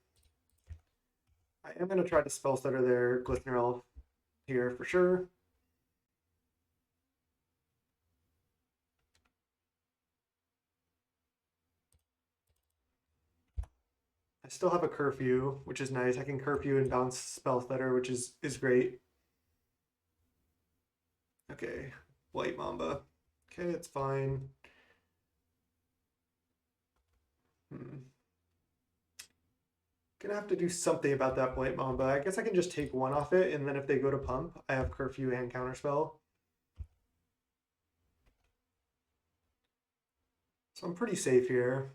I am going to try to spell stutter their Glistener Elf here for sure. I still have a curfew, which is nice. I can curfew and bounce spell stutter, which is great. Okay, White Mamba. Okay, it's fine. Gonna have to do something about that White Mamba. I guess I can just take 1 off it, and then if they go to pump, I have curfew and counterspell. So I'm pretty safe here.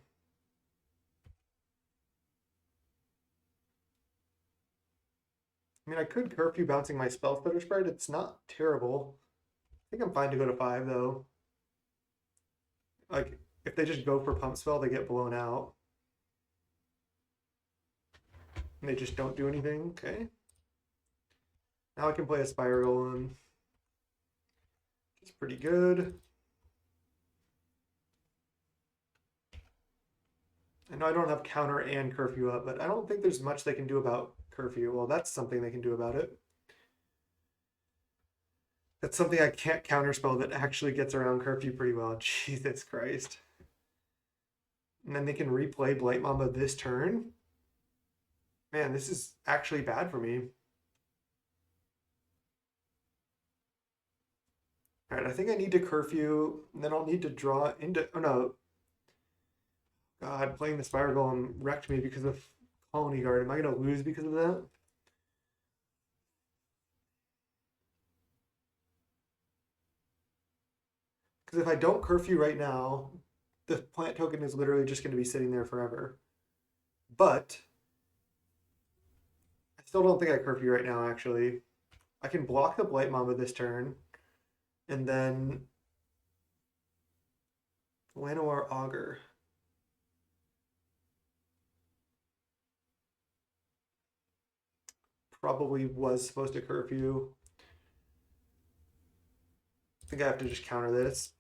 I mean, I could curfew bouncing my spell stutter spread. It's not terrible. I think I'm fine to go to 5 though. Like, if they just go for pump spell, they get blown out. And they just don't do anything. Okay. Now I can play a Spiral Golem. It's pretty good. I know I don't have counter and curfew up, but I don't think there's much they can do about curfew. Well, that's something they can do about it. That's something I can't counterspell that actually gets around curfew pretty well. Jesus Christ. And then they can replay Blight Mamba this turn. Man, this is actually bad for me. All right, I think I need to curfew, and then I'll need to draw into. Oh no. God, playing the Spiral Golem wrecked me because of Colony Guard. Am I going to lose because of that? Because if I don't curfew right now, the plant token is literally just going to be sitting there forever. But I still don't think I curfew right now, actually. I can block the Blight Mamba this turn, and then Llanowar Augur. Probably was supposed to curfew. I think I have to just counter this.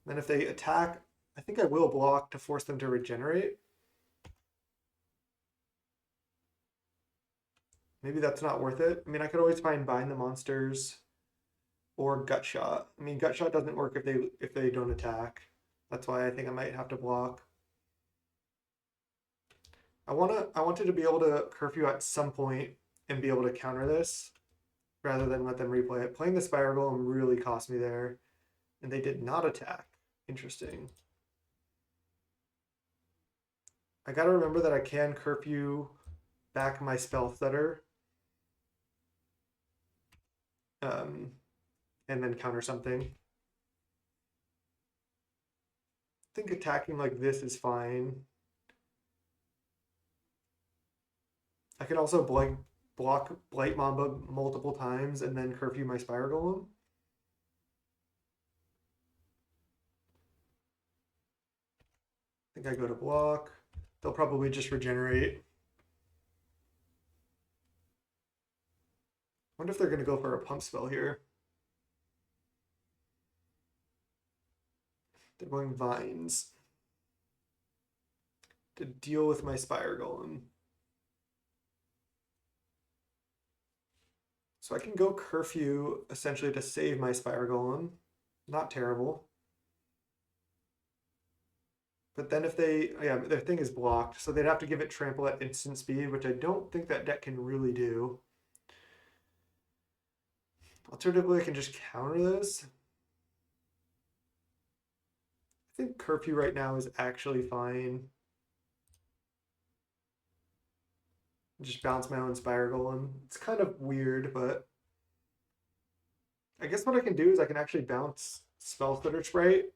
Then if they attack, I think I will block to force them to regenerate. Maybe that's not worth it. I mean, I could always find Bind the Monsters or Gut Shot. I mean, Gut Shot doesn't work if they don't attack. That's why I think I might have to block. I wanted to be able to curfew at some point and be able to counter this rather than let them replay it. Playing the Spiral Golem really cost me there, and they did not attack. Interesting. I gotta remember that I can curfew back my Spell Stutter and then counter something. I think attacking like this is fine. I can also block Blight Mamba multiple times and then curfew my Spiral Golem. I think I go to block. They'll probably just regenerate. I wonder if they're going to go for a pump spell here. They're going Vines to deal with my Spire Golem. So I can go curfew essentially to save my Spire Golem. Not terrible. But then if they, yeah, their thing is blocked, so they'd have to give it trample at instant speed, which I don't think that deck can really do. Alternatively, I can just counter this. I think curfew right now is actually fine. Just bounce my own Spire Golem. It's kind of weird, but I guess what I can do is I can actually bounce Spell Stutter Sprite,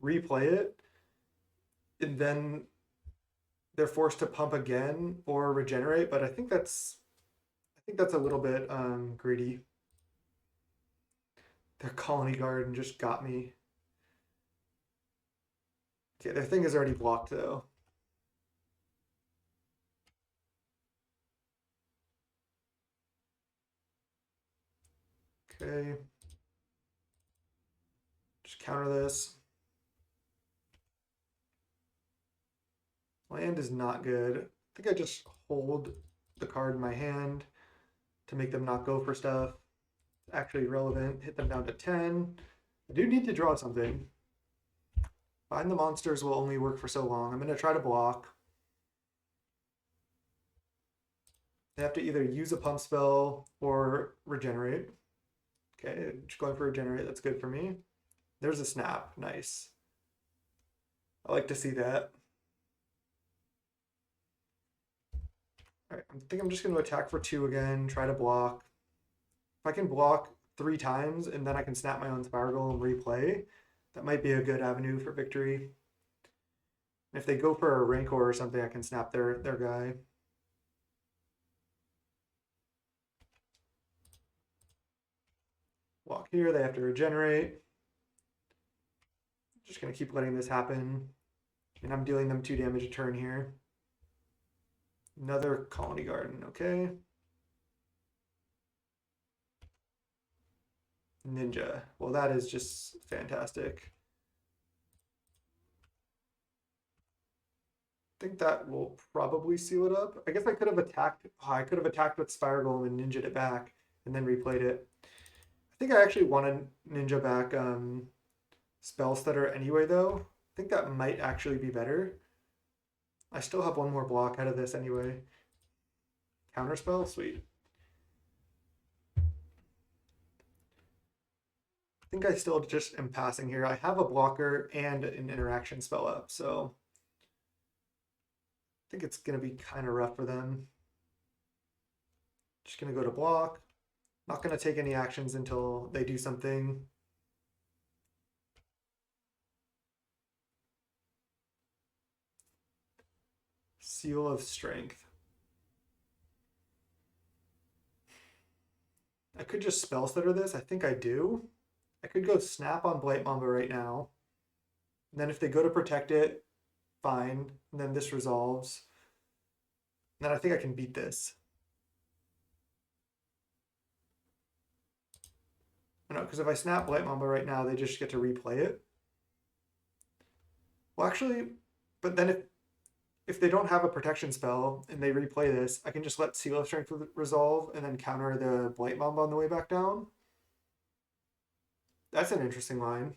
replay it, and then they're forced to pump again or regenerate. But I think that's a little bit greedy. Their Colony Guard just got me. Okay, their thing is already blocked though. Okay. Just counter this. Land is not good. I think I just hold the card in my hand to make them not go for stuff. It's actually relevant. Hit them down to 10. I do need to draw something. Bind the Monsters will only work for so long. I'm going to try to block. They have to either use a pump spell or regenerate. Okay, just going for regenerate. That's good for me. There's a snap. Nice. I like to see that. All right, I think I'm just going to attack for 2 again, try to block. If I can block 3 times and then I can snap my own Spiral Golem and replay, That might be a good avenue for victory. If they go for a Rancor or something, I can snap their guy. Walk here, they have to regenerate. Just gonna keep letting this happen. And I'm dealing them 2 damage a turn here. Another Colony Garden, okay. Ninja. Well, that is just fantastic. I think that will probably seal it up. I guess I could have attacked. Oh, I could have attacked with Spire Golem and ninja'd it back and then replayed it. I think I actually want to ninja back Spell Stutter anyway, though. I think that might actually be better. I still have 1 more block out of this anyway. Counterspell? Sweet. I think I still just am passing here. I have a blocker and an interaction spell up, so I think it's going to be kind of rough for them. Just going to go to block. Not going to take any actions until they do something. Seal of Strength. I could just Spell Stutter this. I think I do. I could go snap on Blight Mamba right now. And then if they go to protect it, fine. And then this resolves. And then I think I can beat this. No, because if I snap Blight Mamba right now, they just get to replay it. Well, actually, but then if they don't have a protection spell and they replay this, I can just let Seal of Strength resolve and then counter the Blight Mamba on the way back down. That's an interesting line.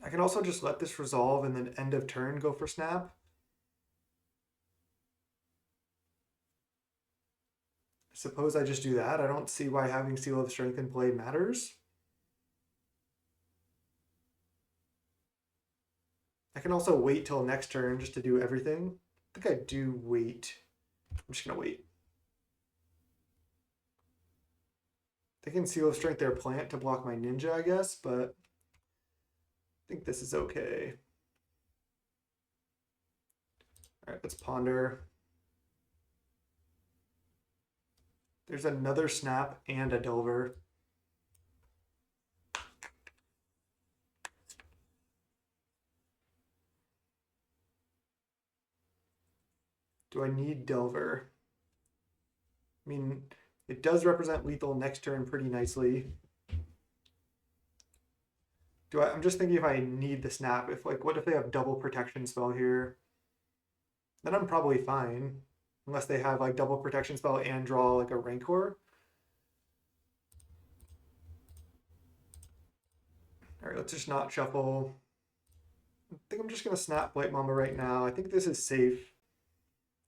I can also just let this resolve and then end of turn go for snap. I suppose I just do that. I don't see why having Seal of Strength in play matters. I can also wait till next turn just to do everything. I think I do wait. I'm just gonna wait. They can Seal of Strength their plant to block my ninja, I guess, but I think this is okay. All right, let's ponder. There's another snap and a Delver. Do I need Delver? I mean, it does represent lethal next turn pretty nicely. I'm just thinking if I need the snap, what if they have double protection spell here? Then I'm probably fine. Unless they have like double protection spell and draw like a Rancor. All right, let's just not shuffle. I think I'm just gonna snap Blight Mamba right now. I think this is safe.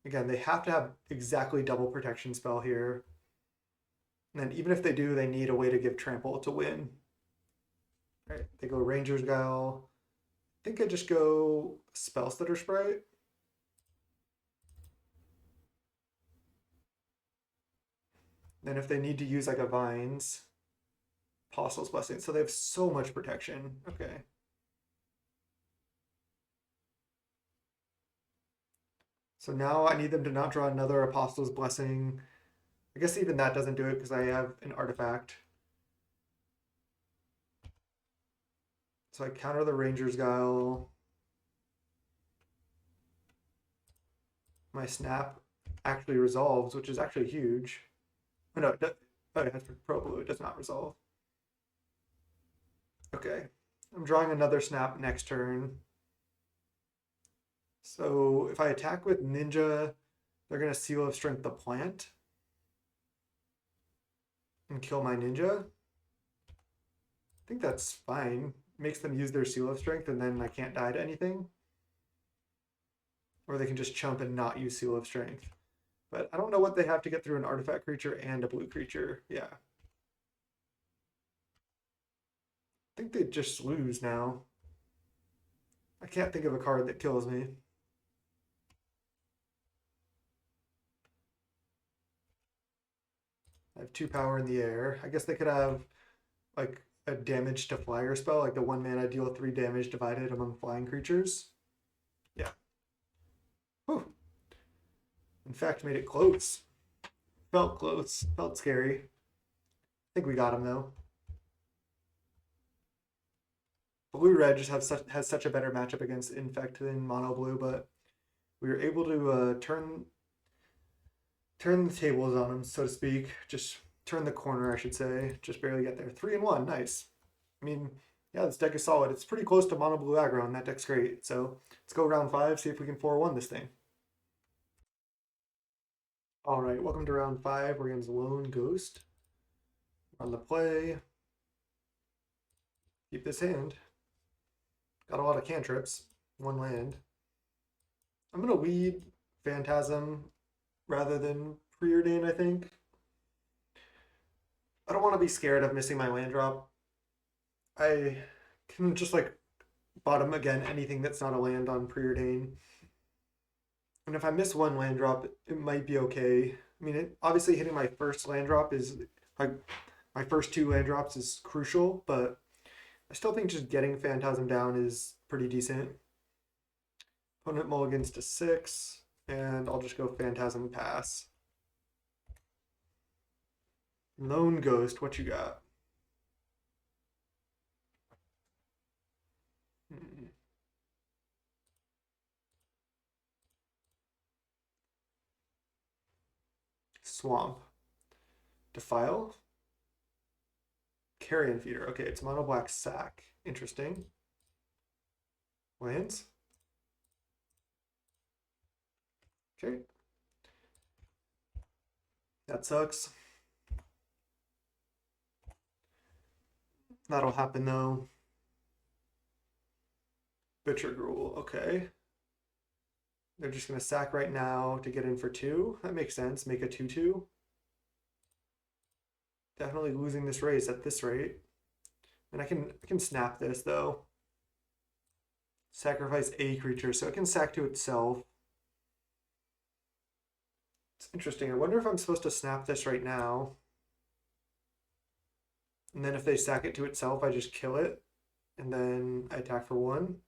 Again, they have to have exactly double protection spell here. And then even if they do, they need a way to give trample to win. All right, they go Ranger's Guile. I think I just go Spell Stutter Sprite. Then if they need to use like a Vines, Apostle's Blessing. So they have so much protection. Okay. So now I need them to not draw another Apostle's Blessing. I guess even that doesn't do it because I have an artifact. So I counter the Ranger's Guile. My snap actually resolves, which is actually huge. Oh no, it has Pro Blue, it does not resolve. Okay, I'm drawing another snap next turn. So if I attack with Ninja, they're gonna Seal of Strength the plant and kill my Ninja. I think that's fine. Makes them use their Seal of Strength and then I can't die to anything. Or they can just chump and not use Seal of Strength. But I don't know what they have to get through an artifact creature and a blue creature. Yeah. I think they just lose now. I can't think of a card that kills me. I have 2 power in the air. I guess they could have like a damage to flyer spell, like the 1 mana deal 3 damage divided among flying creatures. Yeah. Whew. In fact, made it close. Felt close. Felt scary. I think we got him though. Blue red just has such a better matchup against infect than mono blue, but we were able to turn the tables on him, so to speak. Just turn the corner, I should say. Just barely get there. 3-1, nice. I mean, yeah, this deck is solid. It's pretty close to mono blue aggro, and that deck's great. So let's go round 5, see if we can 4-1 this thing. All right, welcome to round 5. We're against Lone Ghost. On the play. Keep this hand. Got a lot of cantrips. 1 land. I'm going to lead Phantasm rather than Preordain, I think. I don't want to be scared of missing my land drop. I can just like bottom again anything that's not a land on Preordain. And if I miss 1 land drop, it might be okay. I mean, obviously hitting my first land drop is like my first 2 land drops is crucial, but I still think just getting Phantasm down is pretty decent. Opponent mulligans to 6, and I'll just go Phantasm pass. Lone Ghost, what you got? Swamp. Defile. Carrion Feeder. Okay, it's mono black sack. Interesting. Lands. Okay. That sucks. That'll happen though. Butcher Gruel. Okay. They're just going to sack right now to get in for 2. That makes sense. Make a 2/2. Definitely losing this race at this rate. And I can snap this though. Sacrifice a creature, so it can sack to itself. It's interesting. I wonder if I'm supposed to snap this right now. And then if they sack it to itself, I just kill it. And then I attack for 1.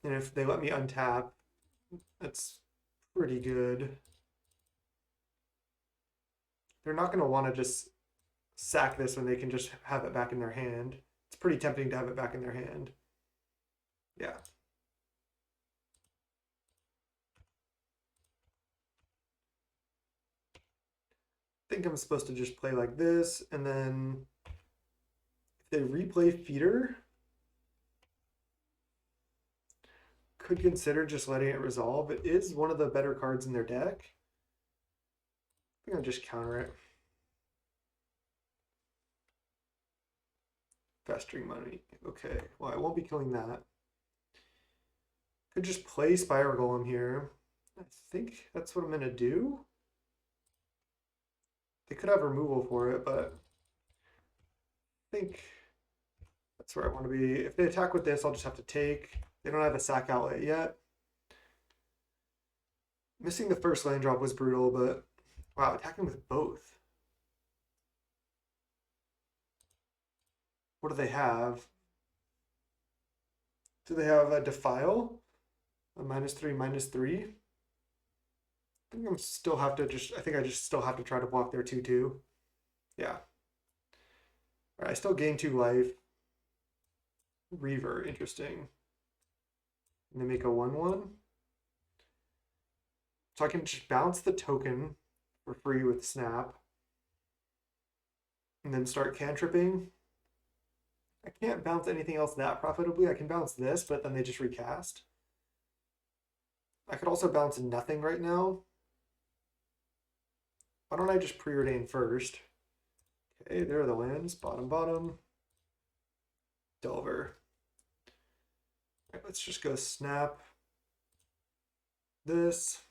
And if they let me untap, that's pretty good. They're not going to want to just sack this when they can just have it back in their hand. It's pretty tempting to have it back in their hand. Yeah. I think I'm supposed to just play like this, and then if they replay Feeder, could consider just letting it resolve. It is one of the better cards in their deck. I think I'll just counter it. Festering Money. Okay, well, I won't be killing that. Could just play Spiral Golem here. I think that's what I'm going to do. They could have removal for it, but I think that's where I want to be. If they attack with this, I'll just have to take. They don't have a sack outlet yet. Missing the first land drop was brutal, but wow, attacking with both. What do they have? Do they have a Defile? A -3, -3? I think I still have to I think I just still have to try to block their 2/2. Yeah. All right, I still gain 2 life. Reaver, interesting. And they make a 1/1. So I can just bounce the token for free with Snap. And then start cantripping. I can't bounce anything else that profitably. I can bounce this, but then they just recast. I could also bounce nothing right now. Why don't I just preordain first? Okay, there are the lands. Bottom, bottom. Delver. All right, let's just go snap this.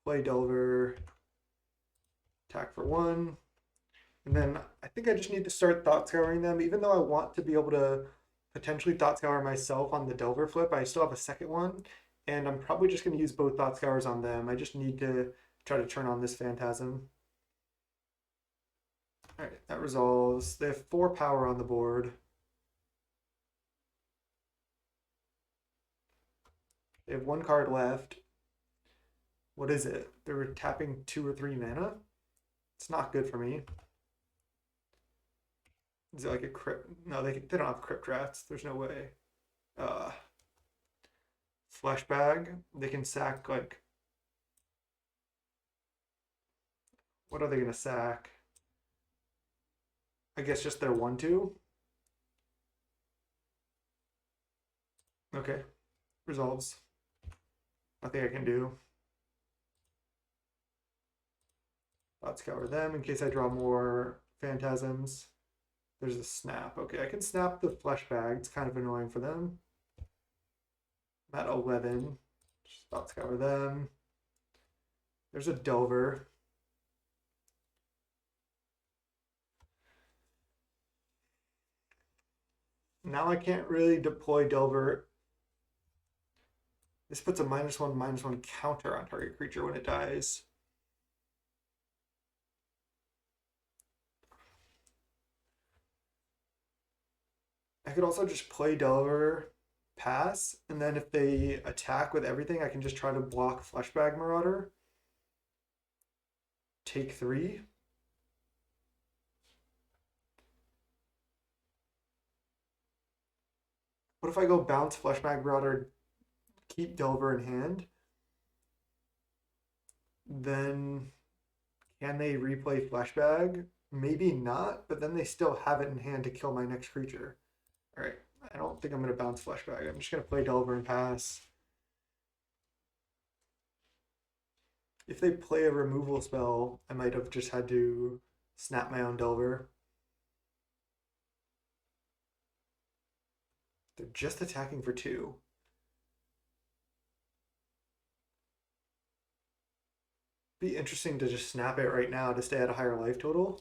Play Delver. Attack for 1. And then I think I just need to start Thought Scouring them. Even though I want to be able to potentially Thought Scour myself on the Delver flip, I still have a second one. And I'm probably just going to use both Thought Scours on them. I just need to try to turn on this Phantasm. All right, that resolves. They have 4 power on the board. They have 1 card left. What is it? They're tapping 2 or 3 mana? It's not good for me. Is it like a crypt? No, they don't have crypt rats. There's no way. Flesh bag. They can sack like. What are they gonna sack? I guess just their 1/2. Okay, resolves. Nothing I can do. Thought scour them in case I draw more Phantasms. There's a snap. Okay, I can snap the flesh bag. It's kind of annoying for them. I'm at 11. Just thought scour them. There's a Delver. Now I can't really deploy Delver. This puts a -1/-1 counter on target creature when it dies. I could also just play Delver, pass, and then if they attack with everything, I can just try to block Fleshbag Marauder. Take 3. What if I go bounce Fleshbag Marauder, keep Delver in hand? Then can they replay Fleshbag? Maybe not, but then they still have it in hand to kill my next creature. All right, I don't think I'm going to bounce Fleshbag. I'm just going to play Delver and pass. If they play a removal spell, I might have just had to snap my own Delver. They're just attacking for 2. Be interesting to just snap it right now to stay at a higher life total.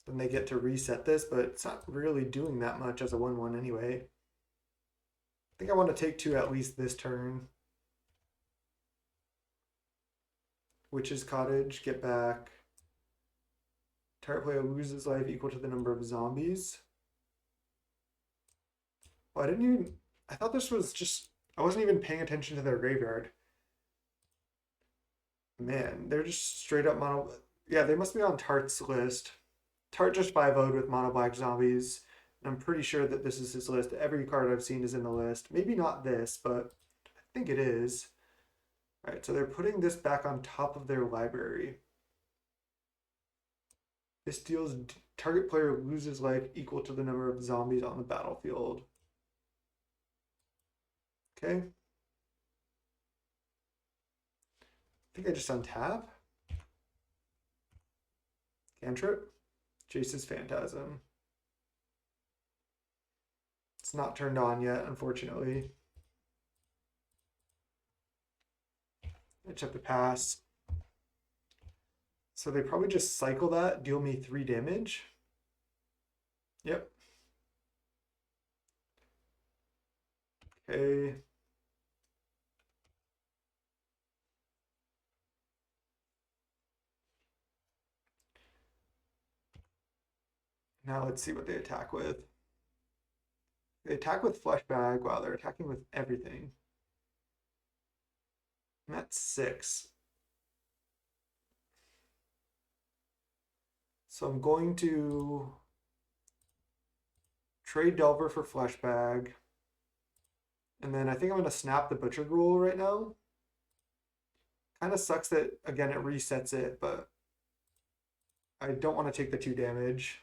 Then they get to reset this, but it's not really doing that much as a 1/1 anyway. I think I want to take 2 at least this turn. Witch's Cottage, get back. Target player loses life equal to the number of zombies. Well, I thought this was just, I wasn't even paying attention to their graveyard. Man, they're just straight up mono. Yeah, they must be on Tart's list. Tart just 5-0'd with mono black zombies. And I'm pretty sure that this is his list. Every card I've seen is in the list. Maybe not this, but I think it is. All right, so they're putting this back on top of their library. This deals target player loses life equal to the number of zombies on the battlefield. Okay. I think I just untap. Cantrip. Jace's Phantasm. It's not turned on yet, unfortunately. I just have to pass. So they probably just cycle that, deal me 3 damage. Yep. Okay. Now let's see what they attack with. They attack with Flesh Bag. Wow, they're attacking with everything. And that's 6. So I'm going to trade Delver for Flesh Bag. And then I think I'm going to snap the Butcher Gruel right now. Kind of sucks that, again, it resets it, but I don't want to take the 2 damage.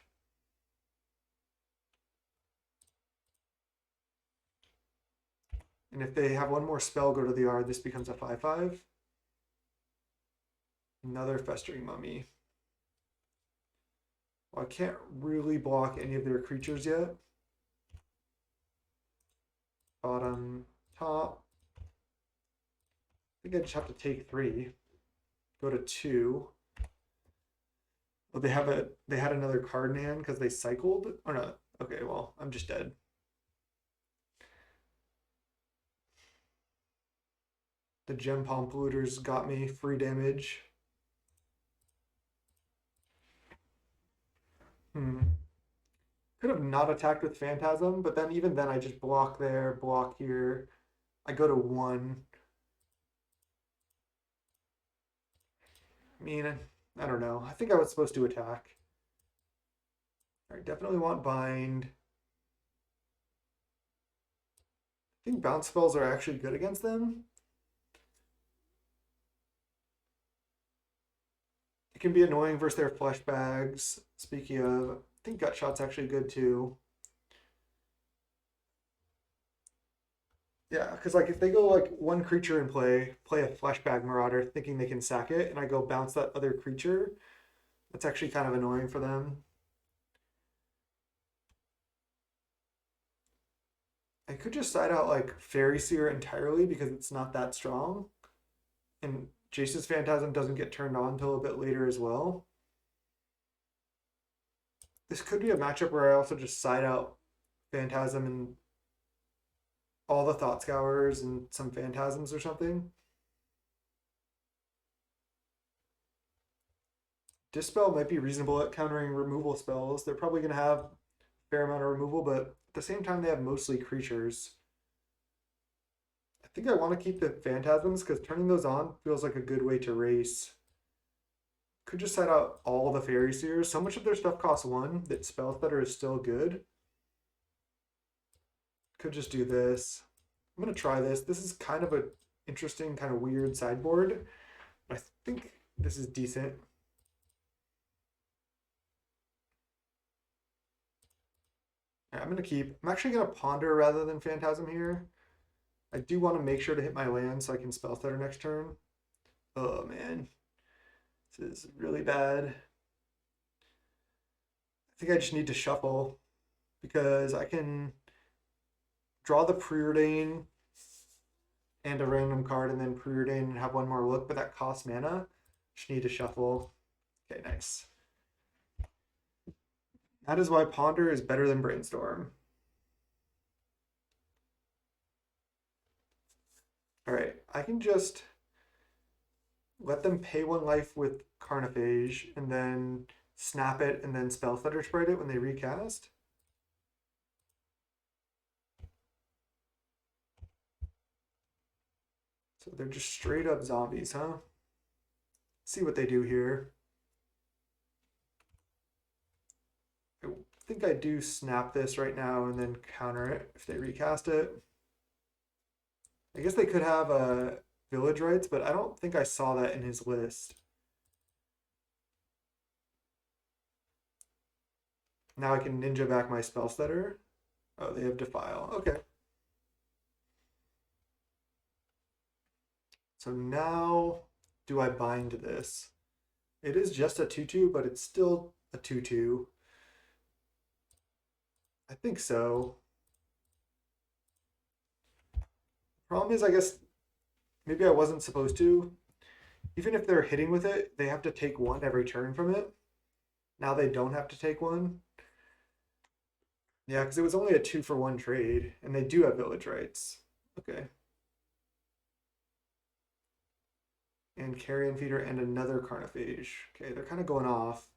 And if they have one more spell go to the yard, this becomes a 5/5. Another Festering Mummy. Well, I can't really block any of their creatures yet. Bottom, top. I think I just have to take 3. Go to 2. Well, they had another card in hand because they cycled. Oh no. Okay, well, I'm just dead. The gem palm polluters got me free damage. Could have not attacked with Phantasm, but then even then I just block there, block here. I go to 1. I mean, I don't know. I think I was supposed to attack. All right, definitely want bind. I think bounce spells are actually good against them. It can be annoying versus their flesh bags. Speaking of, I think gut shot's actually good too. Yeah, because like if they go like one creature in play a fleshbag marauder thinking they can sack it, and I go bounce that other creature, that's actually kind of annoying for them. I could just side out like Fairy Seer entirely because it's not that strong. And Jace's Phantasm doesn't get turned on until a bit later as well. This could be a matchup where I also just side out Phantasm and all the Thought Scours and some Phantasms or something. Dispel might be reasonable at countering removal spells. They're probably going to have a fair amount of removal, but at the same time, they have mostly creatures. I think I want to keep the Phantasms because turning those on feels like a good way to race. Could just set out all the Fairy Seers. So much of their stuff costs 1 that Spell Stutter is still good. Could just do this. I'm going to try this. This is kind of an interesting, kind of weird sideboard. I think this is decent. I'm going to keep. I'm actually going to Ponder rather than Phantasm here. I do want to make sure to hit my land so I can Spell Stutter next turn. Oh, man. This is really bad. I think I just need to shuffle because I can draw the Preordain and a random card and then Preordain and have one more look, but that costs mana. Just need to shuffle. Okay, nice. That is why Ponder is better than Brainstorm. All right, I can just let them pay 1 life with Carnophage and then snap it and then Spell Stutter Sprite it when they recast. So they're just straight up zombies, huh? See what they do here. I think I do snap this right now and then counter it if they recast it. I guess they could have a village rights, but I don't think I saw that in his list. Now I can ninja back my spell stutter. Oh, they have defile. Okay. So now do I bind this? It is just a 2/2, but it's still a 2/2. I think so. Problem is, I guess maybe I wasn't supposed to. Even if they're hitting with it, they have to take 1 every turn from it. Now they don't have to take 1. Yeah, because it was only a 2-for-1 trade, and they do have village rights. Okay. And Carrion Feeder and another Carnophage. Okay, they're kind of going off.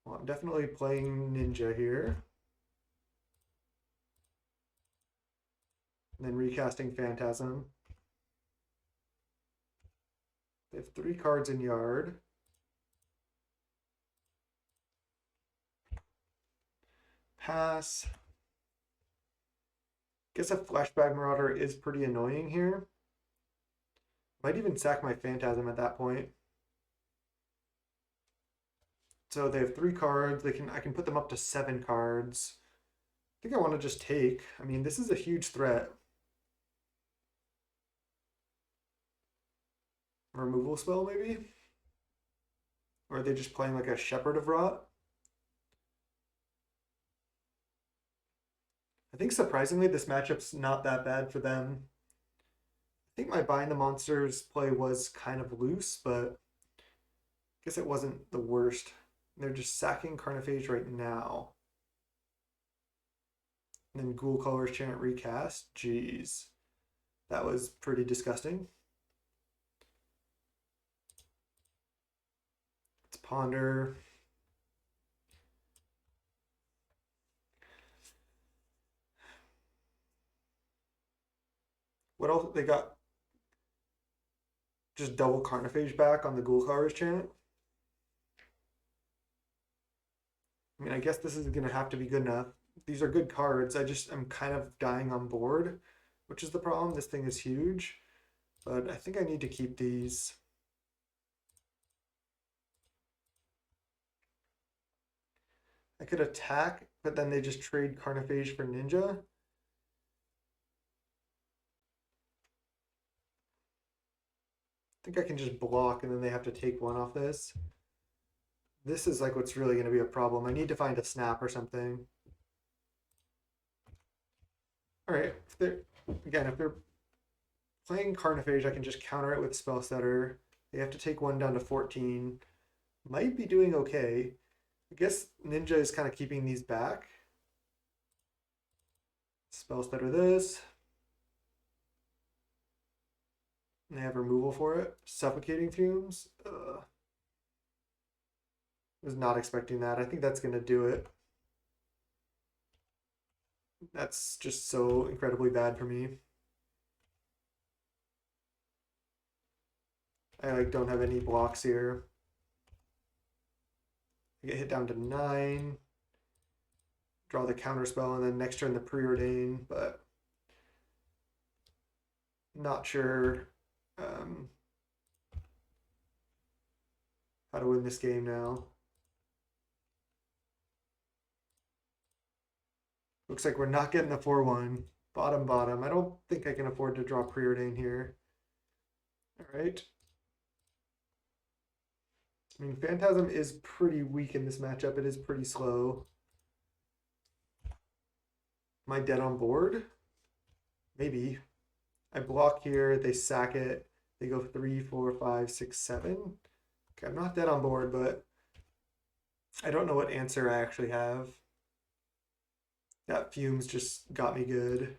Well, I'm definitely playing Ninja here. And then recasting Phantasm. They have 3 cards in Yard. Pass. Guess a Flashback Marauder is pretty annoying here. Might even sack my Phantasm at that point. So they have 3 cards. I can put them up to 7 cards. I think I want to just take. I mean, this is a huge threat. Removal spell, maybe? Or are they just playing like a Shepherd of Rot? I think surprisingly, this matchup's not that bad for them. I think my Bind the Monsters play was kind of loose, but I guess it wasn't the worst. They're just sacking Carnophage right now. And then Ghoul Colors Chant recast. Jeez. That was pretty disgusting. Let's ponder. What else? They got just double Carnophage back on the Ghoul Colors Chant. I mean, I guess this is going to have to be good enough. These are good cards. I just am kind of dying on board, which is the problem. This thing is huge, but I think I need to keep these. I could attack, but then they just trade Carnophage for Ninja. I think I can just block and then they have to take one off this. This is like what's really going to be a problem. I need to find a snap or something. All right, if they're playing Carnophage, I can just counter it with Spell Setter. They have to take one down to 14. Might be doing okay. I guess Ninja is kind of keeping these back. Spell Stutter this. And they have removal for it. Suffocating Fumes. Was not expecting that. I think that's going to do it. That's just so incredibly bad for me. I like don't have any blocks here. I get hit down to 9. Draw the counter spell and then next turn the preordain, but not sure how to win this game now. Looks like we're not getting the 4-1. Bottom. I don't think I can afford to draw preordain here. All right. I mean, Phantasm is pretty weak in this matchup. It is pretty slow. Am I dead on board? Maybe. I block here. They sack it. They go 3, 4, 5, 6, 7. Okay, I'm not dead on board, but I don't know what answer I actually have. That Fumes just got me good.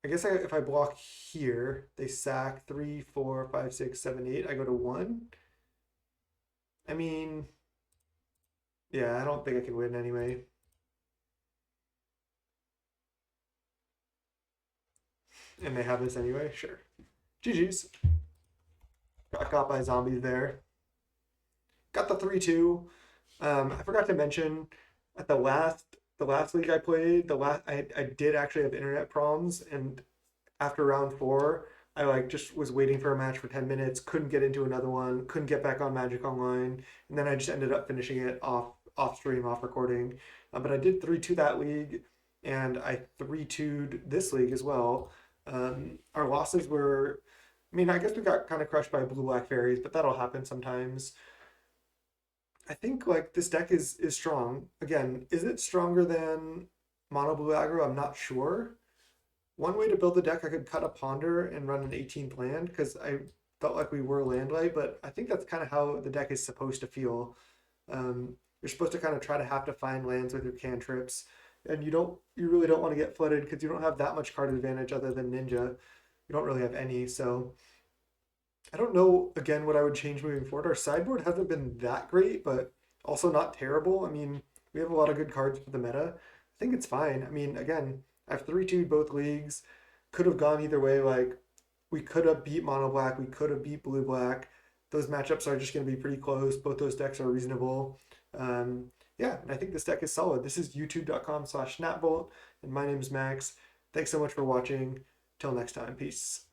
I guess if I block here, they sack 3, 4, 5, 6, 7, 8. I go to 1. I mean, yeah, I don't think I can win anyway. And they have this anyway? Sure. GG's. Got caught by zombies there. Got the 3-2. I forgot to mention at the last league I played, I did actually have internet problems, and after round 4, I like just was waiting for a match for 10 minutes, couldn't get into another one, couldn't get back on Magic Online, and then I just ended up finishing it off stream, off recording. But I did 3-2 that league, and I 3-2'd this league as well. Our losses were, I mean, I guess we got kind of crushed by blue-black fairies, but that'll happen sometimes. I think like this deck is strong. Again, is it stronger than mono blue aggro? I'm not sure. One way to build the deck, I could cut a ponder and run an 18th land because I felt like we were land light, but I think that's kind of how the deck is supposed to feel. You're supposed to kind of try to have to find lands with your cantrips, and you really don't want to get flooded because you don't have that much card advantage other than Ninja. You don't really have any, so I don't know, again, what I would change moving forward. Our sideboard hasn't been that great, but also not terrible. I mean, we have a lot of good cards for the meta. I think it's fine. I mean, again, I've 3-2'd both leagues. Could have gone either way. Like, we could have beat mono black. We could have beat blue black. Those matchups are just going to be pretty close. Both those decks are reasonable. Yeah, and I think this deck is solid. This is youtube.com/snapbolt, and my name is Max. Thanks so much for watching. Till next time, peace.